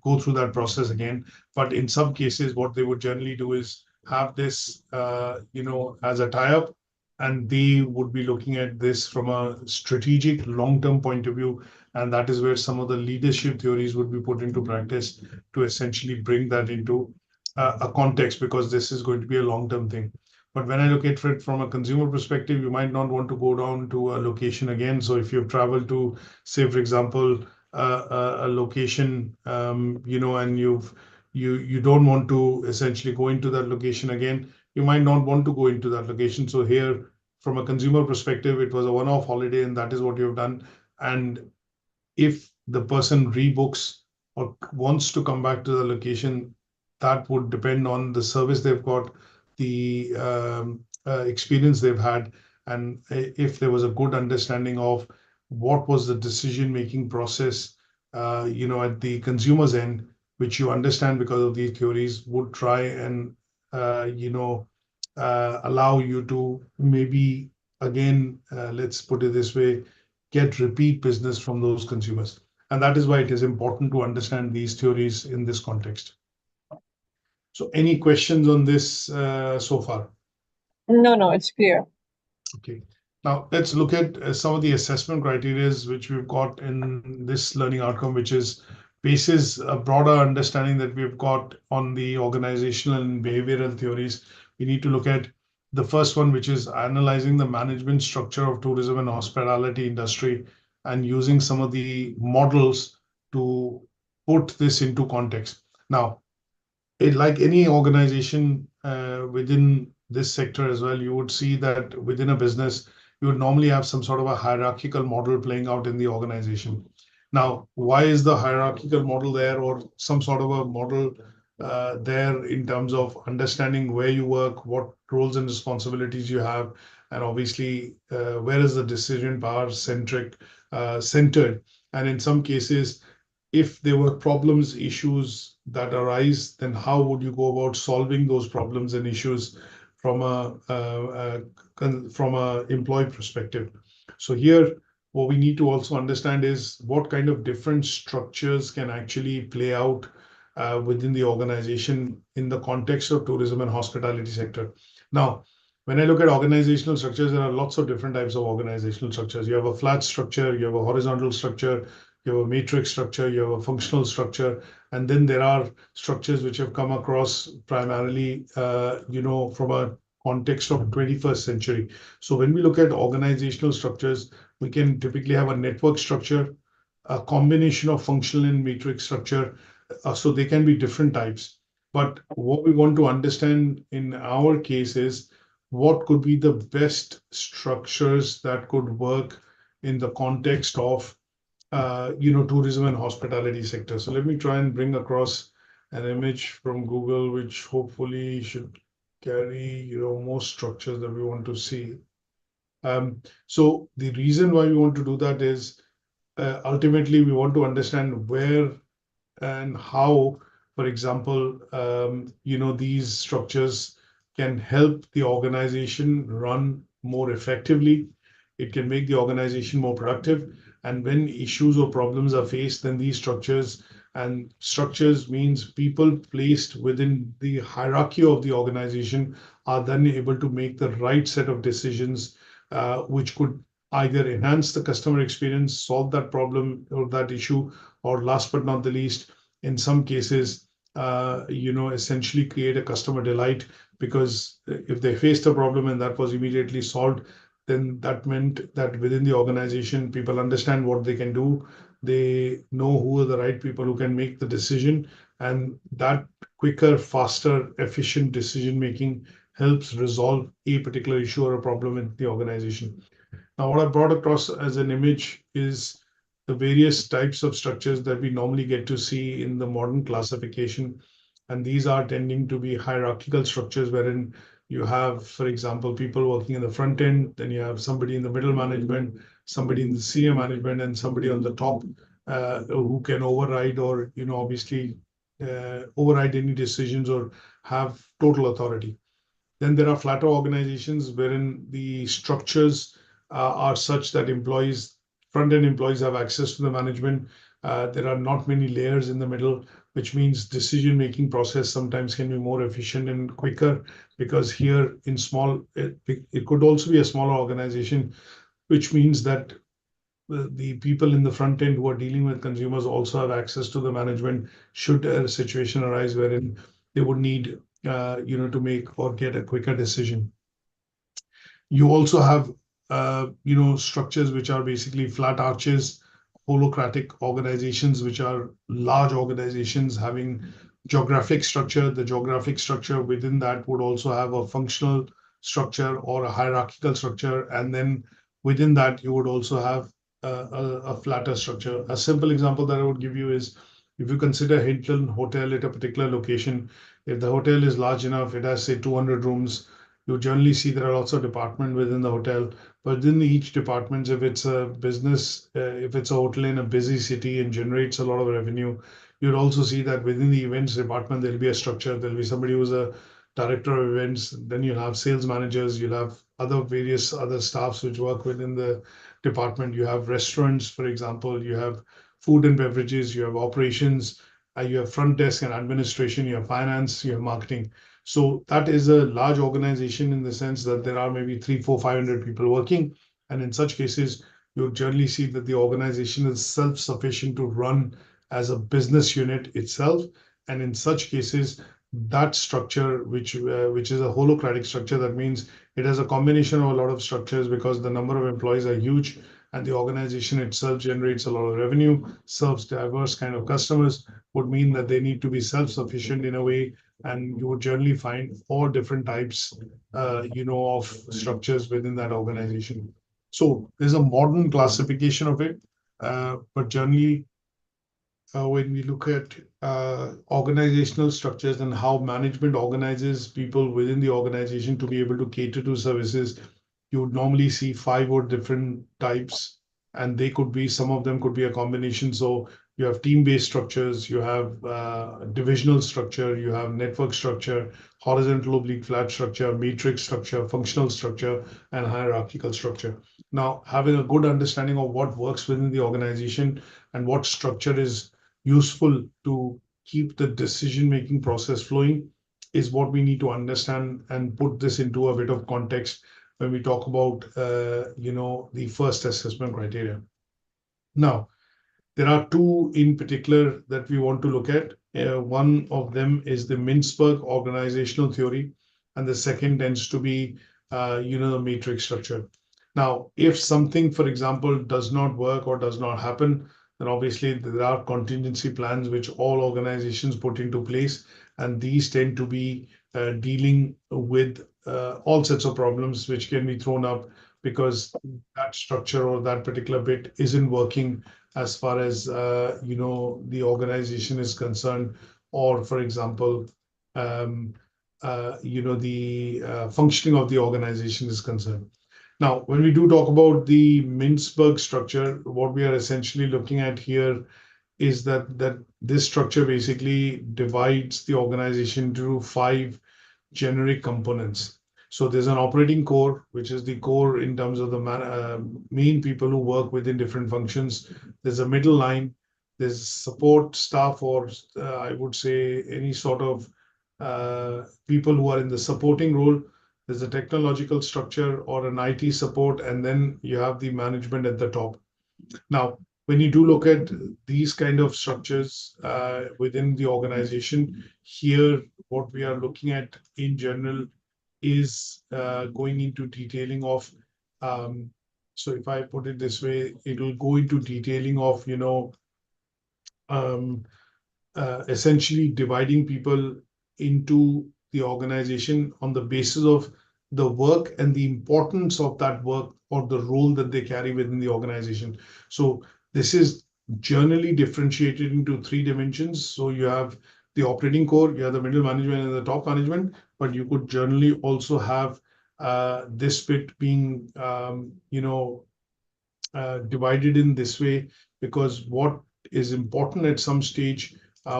go through that process again. But in some cases, what they would generally do is have this as a tie-up, and they would be looking at this from a strategic long-term point of view, and that is where some of the leadership theories would be put into practice to essentially bring that into a context, because this is going to be a long-term thing. But when I look at it from a consumer perspective, you might not want to go down to a location again. So if you've traveled to, say, for example, a location, and you don't want to essentially go into that location again, you might not want to go into that location. So here, from a consumer perspective, it was a one-off holiday, and that is what you've done. And if the person rebooks or wants to come back to the location, that would depend on the service they've got, the experience they've had, and if there was a good understanding of what was the decision-making process, at the consumer's end, which you understand because of these theories, would try and, allow you to maybe, again, let's put it this way, get repeat business from those consumers. And that is why it is important to understand these theories in this context. So any questions on this so far? No, it's clear. Okay. Now let's look at some of the assessment criteria which we've got in this learning outcome, which is bases a broader understanding that we've got on the organizational and behavioral theories. We need to look at the first one, which is analyzing the management structure of tourism and hospitality industry, and using some of the models to put this into context. Now, like any organization within this sector as well, you would see that within a business, you would normally have some sort of a hierarchical model playing out in the organization. Now, why is the hierarchical model there, or some sort of a model there in terms of understanding where you work, what roles and responsibilities you have, and obviously where is the decision power centered. And in some cases, if there were problems, issues that arise, then how would you go about solving those problems and issues from a employee perspective? So here, what we need to also understand is what kind of different structures can actually play out within the organization in the context of tourism and hospitality sector. Now, when I look at organizational structures, there are lots of different types of organizational structures. You have a flat structure, you have a horizontal structure, you have a matrix structure, you have a functional structure, and then there are structures which have come across primarily, from a context of 21st century. So when we look at organizational structures, we can typically have a network structure, a combination of functional and matrix structure. So they can be different types. But what we want to understand in our case is what could be the best structures that could work in the context of tourism and hospitality sector. So let me try and bring across an image from Google, which hopefully should carry, most structures that we want to see. So the reason why we want to do that is ultimately we want to understand where and how, for example, these structures can help the organization run more effectively. It can make the organization more productive. And when issues or problems are faced, then these structures And structures means people placed within the hierarchy of the organization are then able to make the right set of decisions, which could either enhance the customer experience, solve that problem or that issue, or last but not the least, in some cases, essentially create a customer delight, because if they faced a problem and that was immediately solved, then that meant that within the organization, people understand what they can do. They know who are the right people who can make the decision, and that quicker, faster, efficient decision making helps resolve a particular issue or a problem in the organization. Now, what I brought across as an image is the various types of structures that we normally get to see in the modern classification. And these are tending to be hierarchical structures wherein you have, for example, people working in the front end, then you have somebody in the middle management, somebody in the senior management, and somebody on the top who can override or, obviously override any decisions or have total authority. Then there are flatter organizations wherein the structures are such that front-end employees have access to the management. There are not many layers in the middle, which means decision-making process sometimes can be more efficient and quicker, because here in it could also be a smaller organization, which means that the people in the front end who are dealing with consumers also have access to the management should a situation arise wherein they would need to make or get a quicker decision. You also have structures which are basically flat arches, holocratic organizations, which are large organizations having geographic structure. The geographic structure within that would also have a functional structure or a hierarchical structure, and then within that you would also have a flatter structure. A simple example that I would give you is, if you consider Hilton Hotel at a particular location, if the hotel is large enough, it has, say, 200 rooms, you generally see there are also departments within the hotel. But within each department, if it's a business, if it's a hotel in a busy city and generates a lot of revenue, you'd also see that within the events department, there'll be a structure. There'll be somebody who's a director of events. Then you'll have sales managers. You'll have various other staffs which work within the department. You have restaurants, for example. You have food and beverages. You have operations. You have front desk and administration. You have finance. You have marketing. So that is a large organization in the sense that there are maybe 300, 400, 500 people working. And in such cases, you generally see that the organization is self-sufficient to run as a business unit itself. And in such cases, that structure, which is a holocratic structure, that means it has a combination of a lot of structures because the number of employees are huge and the organization itself generates a lot of revenue, serves diverse kind of customers, would mean that they need to be self-sufficient in a way, and you would generally find all different types, of structures within that organization. So there's a modern classification of it, but generally, when we look at organizational structures and how management organizes people within the organization to be able to cater to services, you would normally see 5 or different types, and some of them could be a combination. So you have team-based structures, you have divisional structure, you have network structure, horizontal oblique flat structure, matrix structure, functional structure, and hierarchical structure. Now, having a good understanding of what works within the organization and what structure is useful to keep the decision-making process flowing is what we need to understand and put this into a bit of context when we talk about, the first assessment criteria. Now, there are 2 in particular that we want to look at. One of them is the Mintzberg organizational theory, and the second tends to be, the matrix structure. Now, if something, for example, does not work or does not happen, then obviously there are contingency plans which all organizations put into place, and these tend to be dealing with all sorts of problems which can be thrown up because that structure or that particular bit isn't working as far as the organization is concerned, or for example, the functioning of the organization is concerned. Now, when we do talk about the Mintzberg structure, what we are essentially looking at here is that this structure basically divides the organization into 5 generic components. So there's an operating core, which is the core in terms of the main people who work within different functions. There's a middle line, there's support staff, or I would say any sort of people who are in the supporting role. There's a technological structure or an IT support, and then you have the management at the top. Now, when you do look at these kind of structures within the organization, here what we are looking at in general is going into detailing of. So if I put it this way, it will go into detailing of, um, essentially dividing people into the organization on the basis of the work and the importance of that work or the role that they carry within the organization. So this is generally differentiated into three dimensions. So you have the operating core, you have the middle management and the top management, but you could generally also have this bit being, divided in this way, because what is important at some stage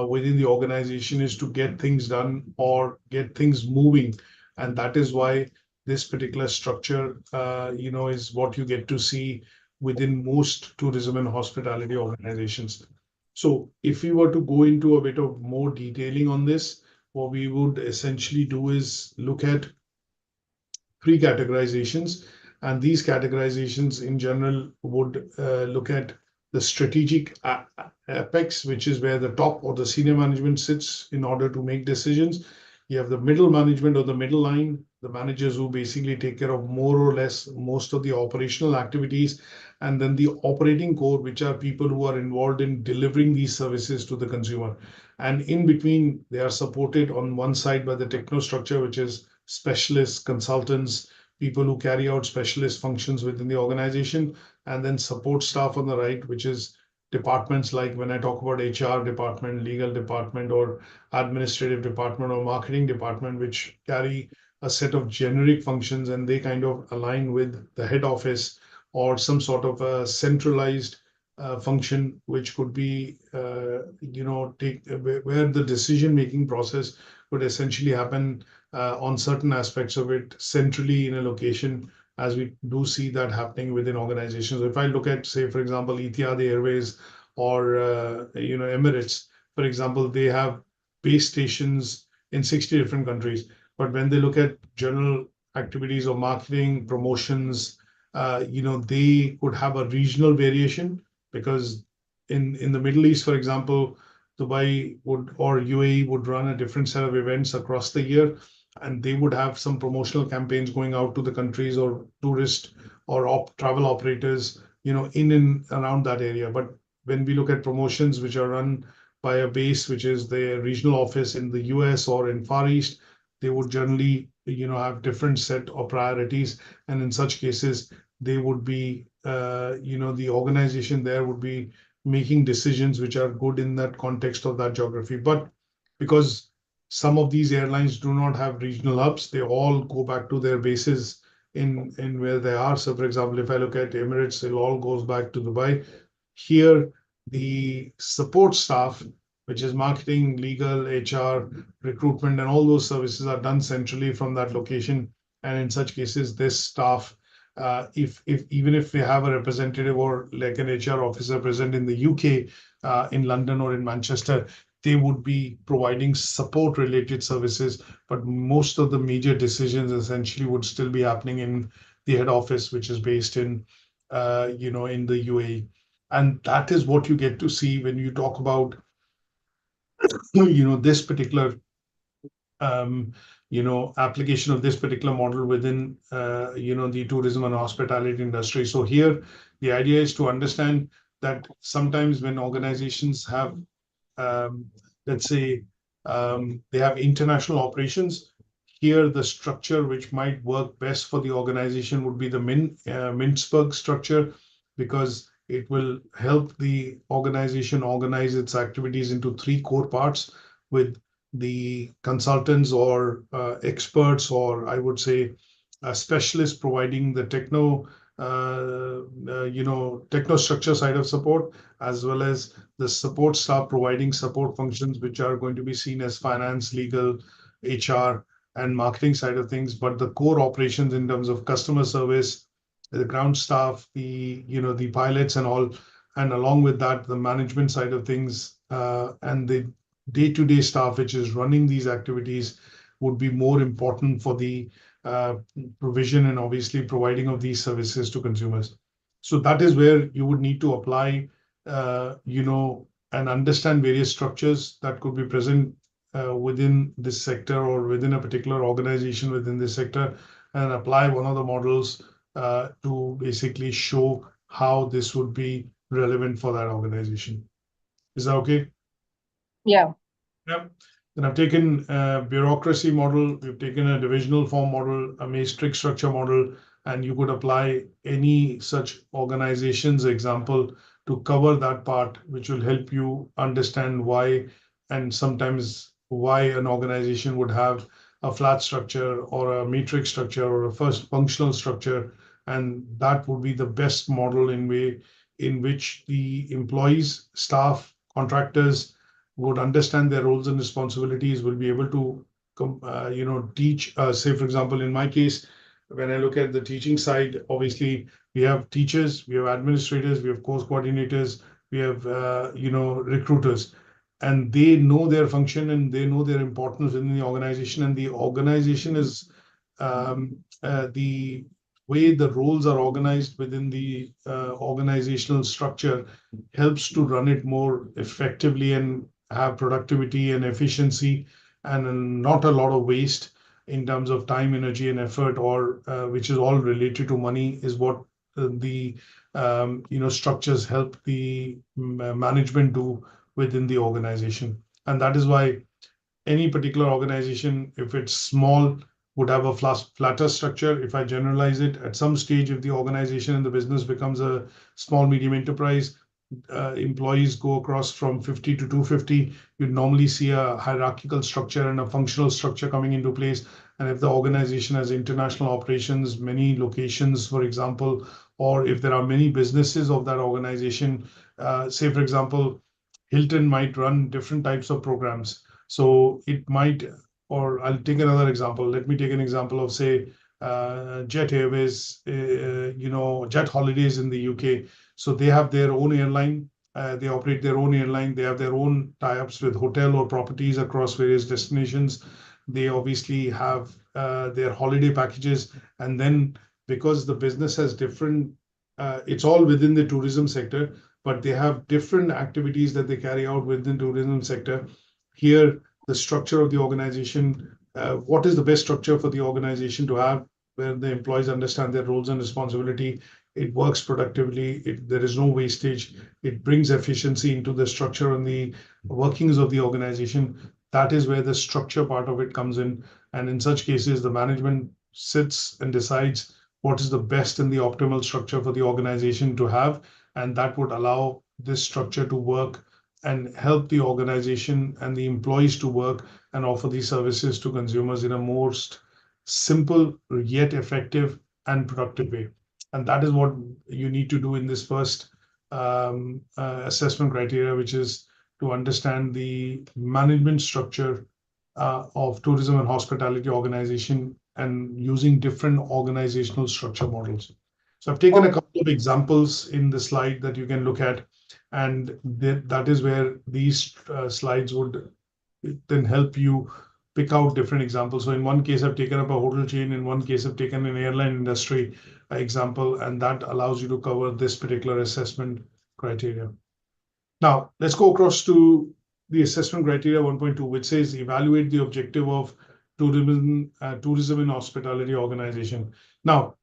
within the organization is to get things done or get things moving. And that is why this particular structure, is what you get to see within most tourism and hospitality organizations. So if we were to go into a bit of more detailing on this, what we would essentially do is look at three categorizations. And these categorizations in general would look at the strategic apex, which is where the top or the senior management sits in order to make decisions. You have the middle management or the middle line, the managers who basically take care of more or less most of the operational activities. And then the operating core, which are people who are involved in delivering these services to the consumer. And in between, they are supported on one side by the techno structure, which is specialists, consultants, people who carry out specialist functions within the organization, and then support staff on the right, which is departments like when I talk about HR department, legal department, or administrative department, or marketing department, which carry a set of generic functions and they kind of align with the head office or some sort of a centralized function, which could be, where the decision-making process would essentially happen on certain aspects of it centrally in a location, as we do see that happening within organizations. If I look at, say, for example, Etihad Airways or Emirates, for example, they have base stations in 60 different countries. But when they look at general activities of marketing, promotions, they could have a regional variation, because in the Middle East, for example, Dubai would or UAE would run a different set of events across the year, and they would have some promotional campaigns going out to the countries or tourist or travel operators, in and around that area. But when we look at promotions which are run by a base, which is the regional office in the US or in Far East, they would generally, have different set of priorities. And in such cases, they would be, the organization there would be making decisions which are good in that context of that geography. But because some of these airlines do not have regional hubs, they all go back to their bases in where they are. So, for example, if I look at Emirates, it all goes back to Dubai. Here, the support staff, which is marketing, legal, HR, recruitment, and all those services are done centrally from that location. And in such cases, this staff, if even if they have a representative or like an HR officer present in the UK, in London or in Manchester, they would be providing support related services, but most of the major decisions essentially would still be happening in the head office, which is based in the UAE. And that is what you get to see when you talk about, this particular, application of this particular model within, the tourism and hospitality industry. So here, the idea is to understand that sometimes when organizations have, um, let's say, they have international operations. Here, the structure which might work best for the organization would be the Mintzberg structure, because it will help the organization organize its activities into three core parts, with the consultants or experts, or I would say specialists providing the techno structure side of support, as well as the support staff providing support functions, which are going to be seen as finance, legal, HR, and marketing side of things. But the core operations in terms of customer service, the ground staff, the pilots and all, and along with that, the management side of things and the day-to-day staff, which is running these activities, would be more important for the provision and obviously providing of these services to consumers. So that is where you would need to apply, and understand various structures that could be present within this sector or within a particular organization within this sector, and apply one of the models to basically show how this would be relevant for that organization. Is that okay? Yeah. Yep. Then I've taken a bureaucracy model, we've taken a divisional form model, a matrix structure model, and you could apply any such organization's example to cover that part, which will help you understand why and sometimes why an organization would have a flat structure or a matrix structure or a first functional structure. And that would be the best model in which the employees, staff, contractors would understand their roles and responsibilities, will be able to teach. Say, for example, in my case, when I look at the teaching side, obviously we have teachers, we have administrators, we have course coordinators, we have recruiters, and they know their function and they know their importance within the organization. And the organization is the way the roles are organized within the organizational structure helps to run it more effectively and have productivity and efficiency and not a lot of waste in terms of time, energy, and effort, or which is all related to money, is what the structures help the management do within the organization. And that is why any particular organization, if it's small, would have a flatter structure. If I generalize it, at some stage, if the organization and the business becomes a small, medium enterprise, employees go across from 50 to 250, you'd normally see a hierarchical structure and a functional structure coming into place. And if the organization has international operations, many locations, for example, or if there are many businesses of that organization, say, for example, Hilton might run different types of programs. So it might, or I'll take another example. Let me take an example of, say, Jet Airways, Jet Holidays in the UK. So they have their own airline. They operate their own airline. They have their own tie-ups with hotel or properties across various destinations. They obviously have their holiday packages. And then because the business has different, it's all within the tourism sector, but they have different activities that they carry out within the tourism sector. Here, the structure of the organization, what is the best structure for the organization to have, where the employees understand their roles and responsibility, it works productively, there is no wastage, it brings efficiency into the structure and the workings of the organization. That is where the structure part of it comes in. And in such cases, the management sits and decides what is the best and the optimal structure for the organization to have. And that would allow this structure to work and help the organization and the employees to work and offer these services to consumers in a most simple yet effective and productive way. And that is what you need to do in this first assessment criteria, which is to understand the management structure of tourism and hospitality organization and using different organizational structure models. So I've taken a couple of examples in the slide that you can look at, and that is where these slides would then help you pick out different examples. So in one case, I've taken up a hotel chain. In one case, I've taken an airline industry example, and that allows you to cover this particular assessment criteria. Now, let's go across to the assessment criteria 1.2, which says evaluate the objective of tourism and hospitality organization. Now,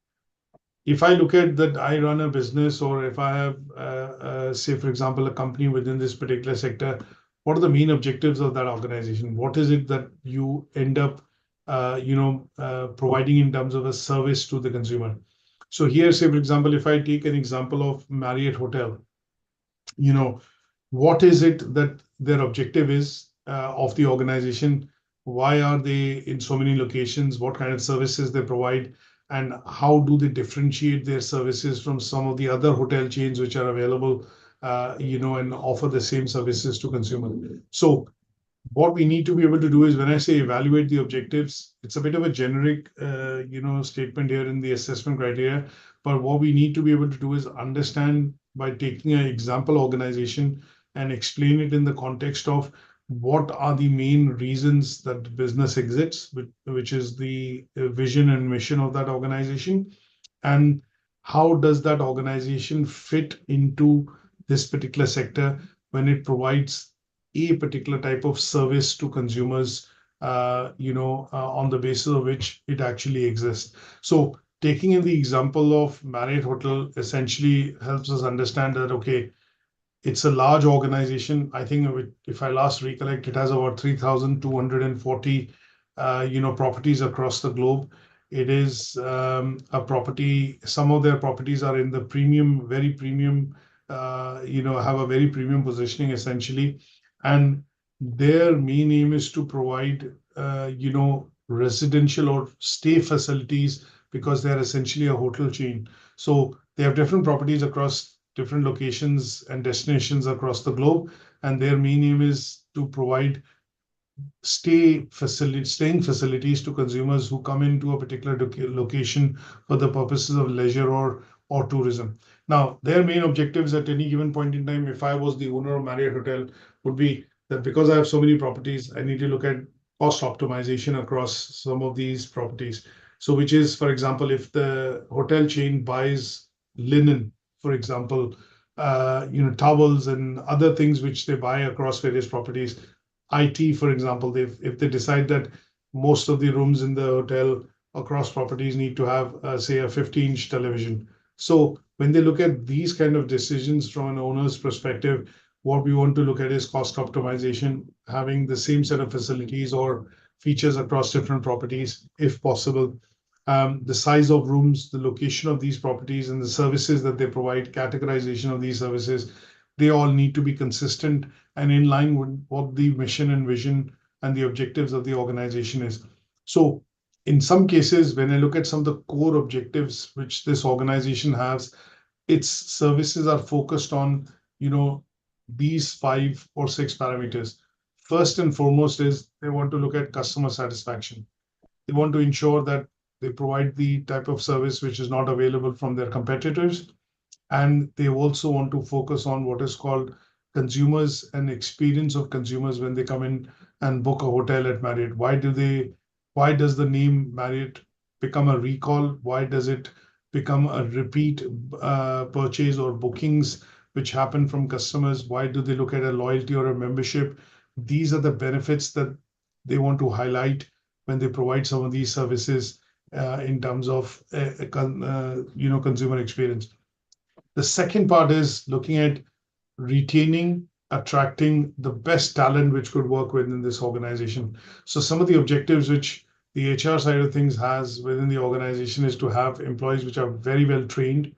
if I look at that, I run a business, or if I have, say, for example, a company within this particular sector, what are the main objectives of that organization? What is it that you end up, providing in terms of a service to the consumer? So here, say, for example, if I take an example of Marriott Hotel, what is it that their objective is of the organization? Why are they in so many locations? What kind of services they provide? And how do they differentiate their services from some of the other hotel chains which are available, and offer the same services to consumers? So what we need to be able to do is, when I say evaluate the objectives, it's a bit of a generic, statement here in the assessment criteria. But what we need to be able to do is understand by taking an example organization and explain it in the context of what are the main reasons that the business exists, which is the vision and mission of that organization, and how does that organization fit into this particular sector when it provides a particular type of service to consumers, on the basis of which it actually exists. So taking in the example of Marriott Hotel essentially helps us understand that, okay, it's a large organization. I think if I last recollect, it has about 3,240, properties across the globe. It is a property. Some of their properties are in the premium, very premium, have a very premium positioning essentially, and their main aim is to provide, residential or stay facilities because they're essentially a hotel chain. So they have different properties across different locations and destinations across the globe, and their main aim is to provide staying facilities to consumers who come into a particular location for the purposes of leisure or tourism. Now, their main objectives at any given point in time, if I was the owner of Marriott Hotel, would be that because I have so many properties, I need to look at cost optimization across some of these properties. So, which is, for example, if the hotel chain buys linen, for example, towels and other things which they buy across various properties, IT, for example, if they decide that most of the rooms in the hotel across properties need to have, say, a 50-inch television. So when they look at these kind of decisions from an owner's perspective, what we want to look at is cost optimization, having the same set of facilities or features across different properties, if possible. The size of rooms, the location of these properties, and the services that they provide, categorization of these services, they all need to be consistent and in line with what the mission and vision and the objectives of the organization is. So in some cases, when I look at some of the core objectives which this organization has, its services are focused on, these 5 or 6 parameters. First and foremost is they want to look at customer satisfaction. They want to ensure that they provide the type of service which is not available from their competitors. And they also want to focus on what is called consumers and experience of consumers when they come in and book a hotel at Marriott. Why does the name Marriott become a recall? Why does it become a repeat purchase or bookings which happen from customers? Why do they look at a loyalty or a membership? These are the benefits that they want to highlight when they provide some of these services in terms of consumer experience. The second part is looking at retaining, attracting the best talent which could work within this organization. So some of the objectives which the HR side of things has within the organization is to have employees which are very well trained.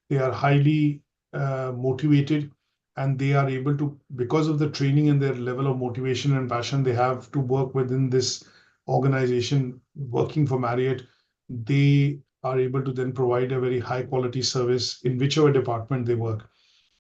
They are highly motivated, and they are able to, because of the training and their level of motivation and passion they have to work within this organization, working for Marriott, they are able to then provide a very high quality service in whichever department they work.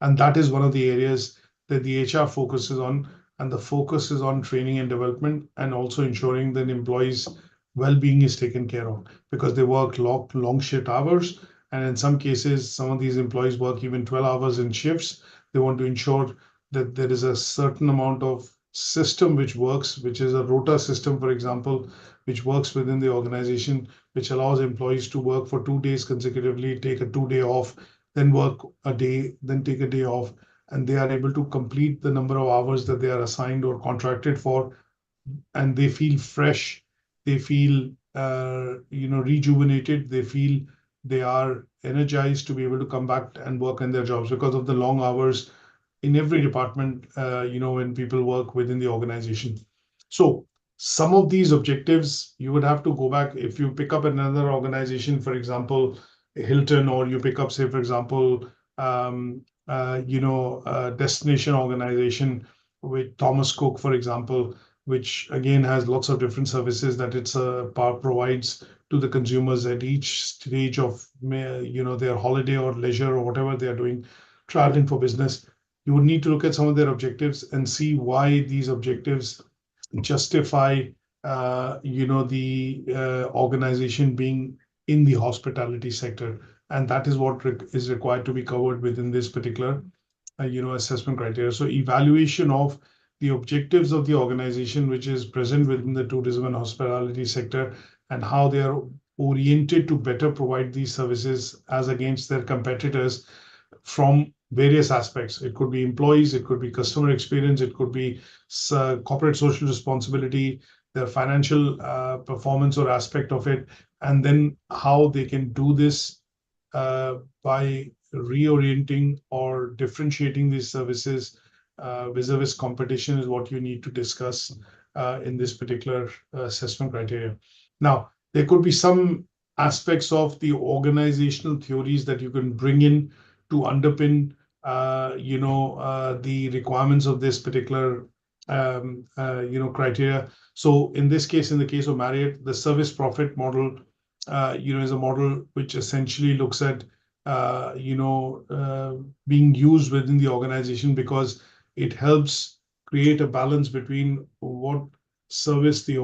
And that is one of the areas that the HR focuses on. And the focus is on training and development and also ensuring that employees' well-being is taken care of because they work long shift hours. And in some cases, some of these employees work even 12 hours in shifts. They want to ensure that there is a certain amount of system which works, which is a rota system, for example, which works within the organization, which allows employees to work for 2 days consecutively, take a 2-day off, then work a day, then take a day off, and they are able to complete the number of hours that they are assigned or contracted for, and they feel fresh, they feel rejuvenated, they feel they are energized to be able to come back and work in their jobs because of the long hours in every department, when people work within the organization. So some of these objectives, you would have to go back. If you pick up another organization, for example, Hilton, or you pick up, say, for example, a destination organization with Thomas Cook, for example, which again has lots of different services that it's provides to the consumers at each stage of their holiday or leisure or whatever they are doing, traveling for business. You would need to look at some of their objectives and see why these objectives justify the organization being in the hospitality sector. and that is what is required to be covered within this particular assessment criteria. So evaluation of the objectives of the organization, which is present within the tourism and hospitality sector, and how they are oriented to better provide these services as against their competitors from various aspects. It could be employees, it could be customer experience, it could be corporate social responsibility, their financial performance or aspect of it, and then how they can do this by reorienting or differentiating these services vis-a-vis competition is what you need to discuss in this particular assessment criteria. Now, there could be some aspects of the organizational theories that you can bring in to underpin, the requirements of this particular, criteria. So in this case, in the case of Marriott, the service profit model, is a model which essentially looks at, being used within the organization because it helps create a balance between what service the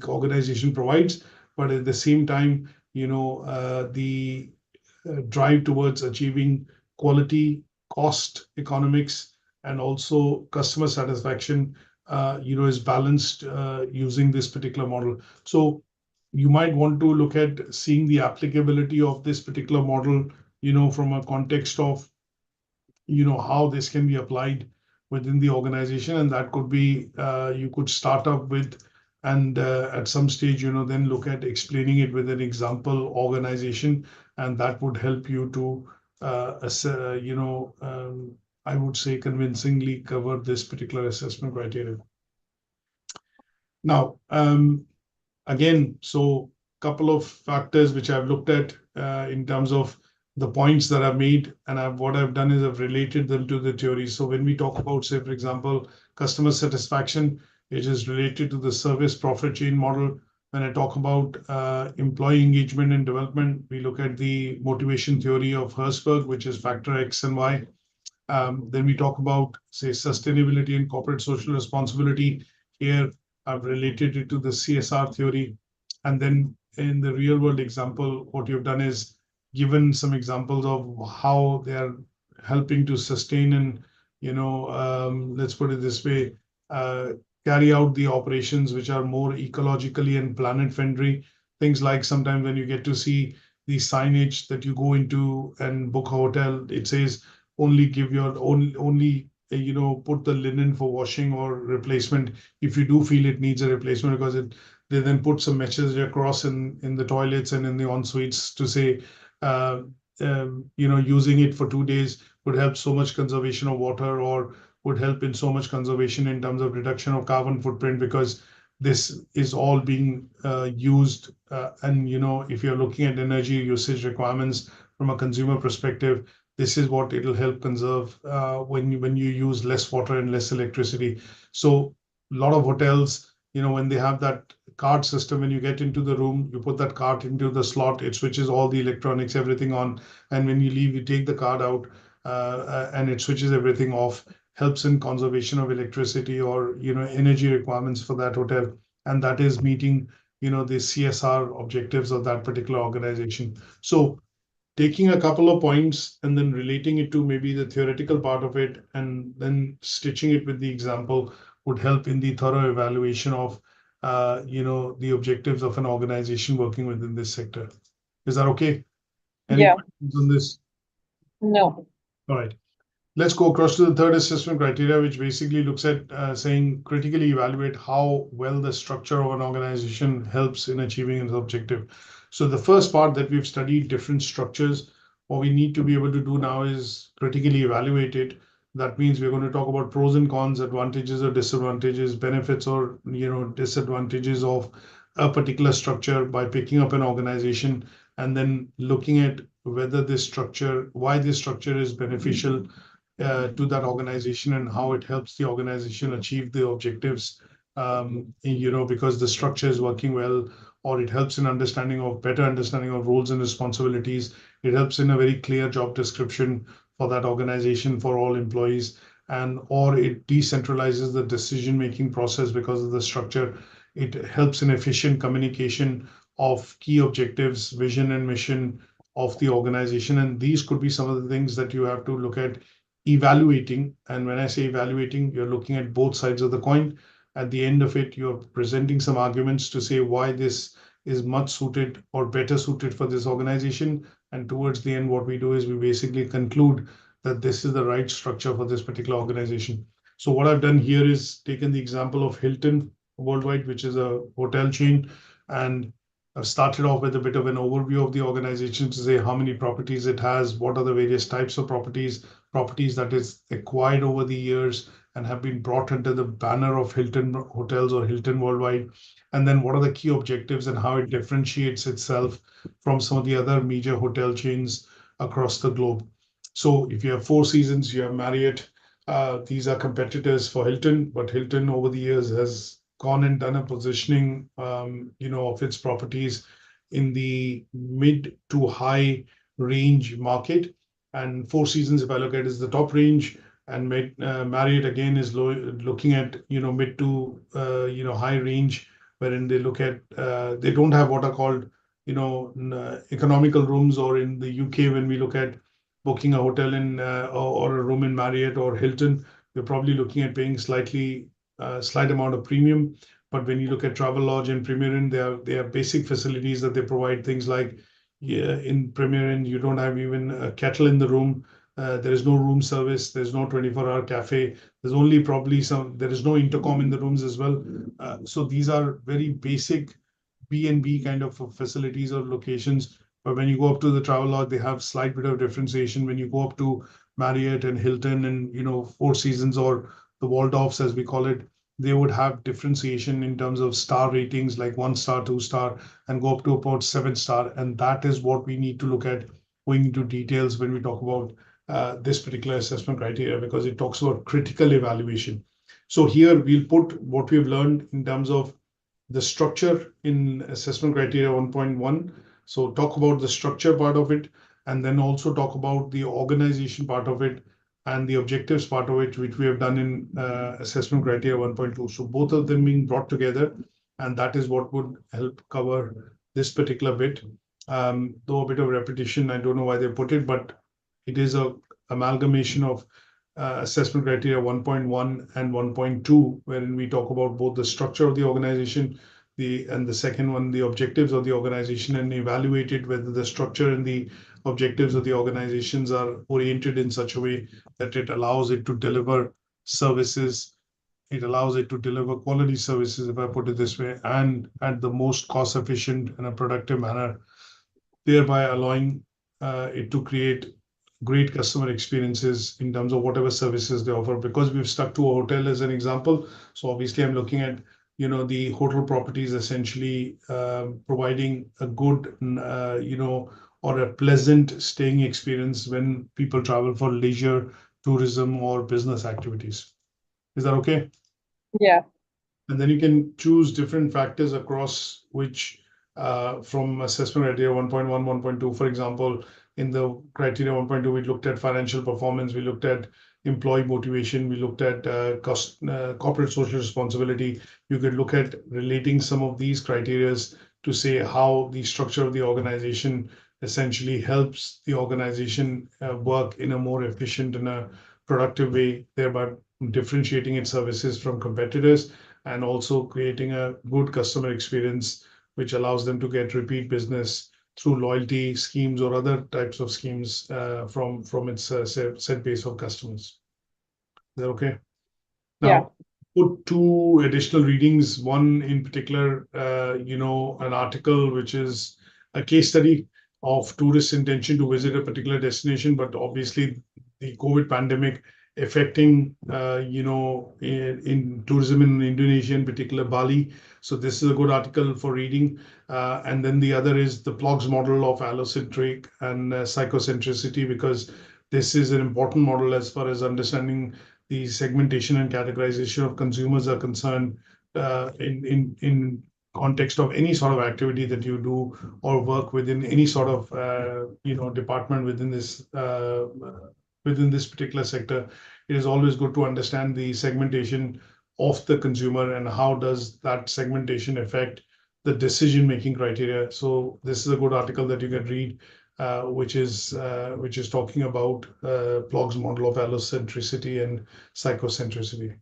organization provides, but at the same time, the drive towards achieving quality, cost, economics, and also customer satisfaction, is balanced using this particular model. So you might want to look at seeing the applicability of this particular model, from a context of, how this can be applied within the organization. And that could be, you could start up with, and at some stage, then look at explaining it with an example organization. And that would help you to, I would say, convincingly cover this particular assessment criteria. Now, again, so couple of factors which I've looked at in terms of the points that I've made, and what I've done is I've related them to the theory. So when we talk about, say, for example, customer satisfaction, it is related to the service profit chain model. When I talk about employee engagement and development, we look at the motivation theory of Herzberg, which is factor X and Y. Then we talk about, say, sustainability and corporate social responsibility. Here, I've related it to the CSR theory. And then in the real world example, what you've done is given some examples of how they are helping to sustain and, let's put it this way, carry out the operations which are more ecologically and planet friendly. Things like sometimes when you get to see the signage that you go into and book a hotel, it says only give your only put the linen for washing or replacement if you do feel it needs a replacement, because they then put some message across in the toilets and in the en-suites to say, using it for 2 days would help so much conservation of water, or would help in so much conservation in terms of reduction of carbon footprint, because this is all being used. And, if you're looking at energy usage requirements from a consumer perspective, this is what it'll help conserve when you use less water and less electricity. So a lot of hotels, when they have that card system, when you get into the room, you put that card into the slot, it switches all the electronics, everything on. And when you leave, you take the card out and it switches everything off, helps in conservation of electricity or, energy requirements for that hotel. And that is meeting, the CSR objectives of that particular organization. So taking a couple of points and then relating it to maybe the theoretical part of it, and then stitching it with the example would help in the thorough evaluation of, the objectives of an organization working within this sector. Is that okay? Any questions on this? No. All right. Let's go across to the third assessment criteria, which basically looks at saying critically evaluate how well the structure of an organization helps in achieving its objective. So the first part that we've studied different structures, what we need to be able to do now is critically evaluate it. That means we're going to talk about pros and cons, advantages or disadvantages, benefits or disadvantages of a particular structure by picking up an organization, and then looking at whether this structure, why this structure is beneficial to that organization and how it helps the organization achieve the objectives, because the structure is working well, or it helps in better understanding of roles and responsibilities. It helps in a very clear job description for that organization for all employees, or it decentralizes the decision-making process because of the structure. It helps in efficient communication of key objectives, vision and mission, of the organization. And these could be some of the things that you have to look at evaluating. And when I say evaluating, you're looking at both sides of the coin. At the end of it, you're presenting some arguments to say why this is much suited or better suited for this organization. And towards the end, what we do is we basically conclude that this is the right structure for this particular organization. So what I've done here is taken the example of Hilton Worldwide, which is a hotel chain, and I've started off with a bit of an overview of the organization to say how many properties it has, what are the various types of properties that is acquired over the years and have been brought under the banner of Hilton Hotels or Hilton Worldwide, and then what are the key objectives and how it differentiates itself from some of the other major hotel chains across the globe. So if you have Four Seasons, you have Marriott. These are competitors for Hilton, but Hilton over the years has gone and done a positioning, of its properties in the mid to high range market. And Four Seasons, if I look at, is the top range, and Marriott again is looking at mid to high range, wherein they look at they don't have what are called economical rooms, or in the UK when we look at booking a hotel in or a room in Marriott or Hilton, you're probably looking at paying slight amount of premium. But when you look at Travelodge and Premier Inn, they are basic facilities that they provide. Things like, in Premier Inn, you don't have even a kettle in the room. There is no room service. There's no 24-hour cafe. There's only probably there is no intercom in the rooms as well. So these are very basic B&B kind of facilities or locations. But when you go up to the Travelodge, they have slight bit of differentiation. When you go up to Marriott and Hilton and Four Seasons or the Waldorfs, as we call it, they would have differentiation in terms of star ratings, like 1 star, 2 star, and go up to about 7 star. And that is what we need to look at going into details when we talk about this particular assessment criteria, because it talks about critical evaluation. So here we'll put what we've learned in terms of the structure in assessment criteria 1.1. So talk about the structure part of it, and then also talk about the organization part of it and the objectives part of it, which we have done in assessment criteria 1.2. So both of them being brought together, and that is what would help cover this particular bit. Though a bit of repetition, I don't know why they put it, but it is a amalgamation of assessment criteria 1.1 and 1.2, wherein we talk about both the structure of the organization, and the second one, the objectives of the organization, and evaluated whether the structure and the objectives of the organizations are oriented in such a way that it allows it to deliver services, it allows it to deliver quality services, if I put it this way, and at the most cost efficient and a productive manner, thereby allowing it to create great customer experiences in terms of whatever services they offer. Because we've stuck to a hotel as an example, so obviously I'm looking at the hotel properties essentially providing a good or a pleasant staying experience when people travel for leisure, tourism, or business activities. Is that okay? Yeah. And then you can choose different factors across which from assessment criteria 1.1, 1.2, for example, in the criteria 1.2, we looked at financial performance, we looked at employee motivation, we looked at corporate social responsibility. You could look at relating some of these criteria to say how the structure of the organization essentially helps the organization work in a more efficient and a productive way, thereby differentiating its services from competitors, and also creating a good customer experience, which allows them to get repeat business through loyalty schemes or other types of schemes from its set base of customers. Is that okay? Now, put two additional readings. One in particular, an article which is a case study of tourists' intention to visit a particular destination, but obviously the COVID pandemic affecting, in tourism in Indonesia, in particular Bali. So this is a good article for reading. And then the other is the PLOGS model of allocentric and psychocentricity, because this is an important model as far as understanding the segmentation and categorization of consumers are concerned in context of any sort of activity that you do or work within any sort of department within this particular sector. It is always good to understand the segmentation of the consumer and how does that segmentation affect the decision-making criteria. So this is a good article that you can read which is talking about Plog's model of allocentricity and psychocentricity.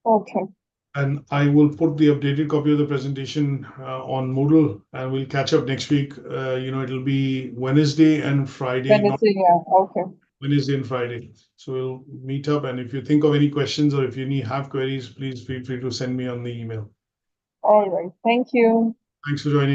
Okay. And I will put the updated copy of the presentation on Moodle, and we'll catch up next week. It'll be Wednesday and Friday, not Wednesday, yeah, okay. Wednesday and Friday. So we'll meet up, and if you think of any questions or if you have queries, please feel free to send me on the email. All right. Thank you. Thanks for joining.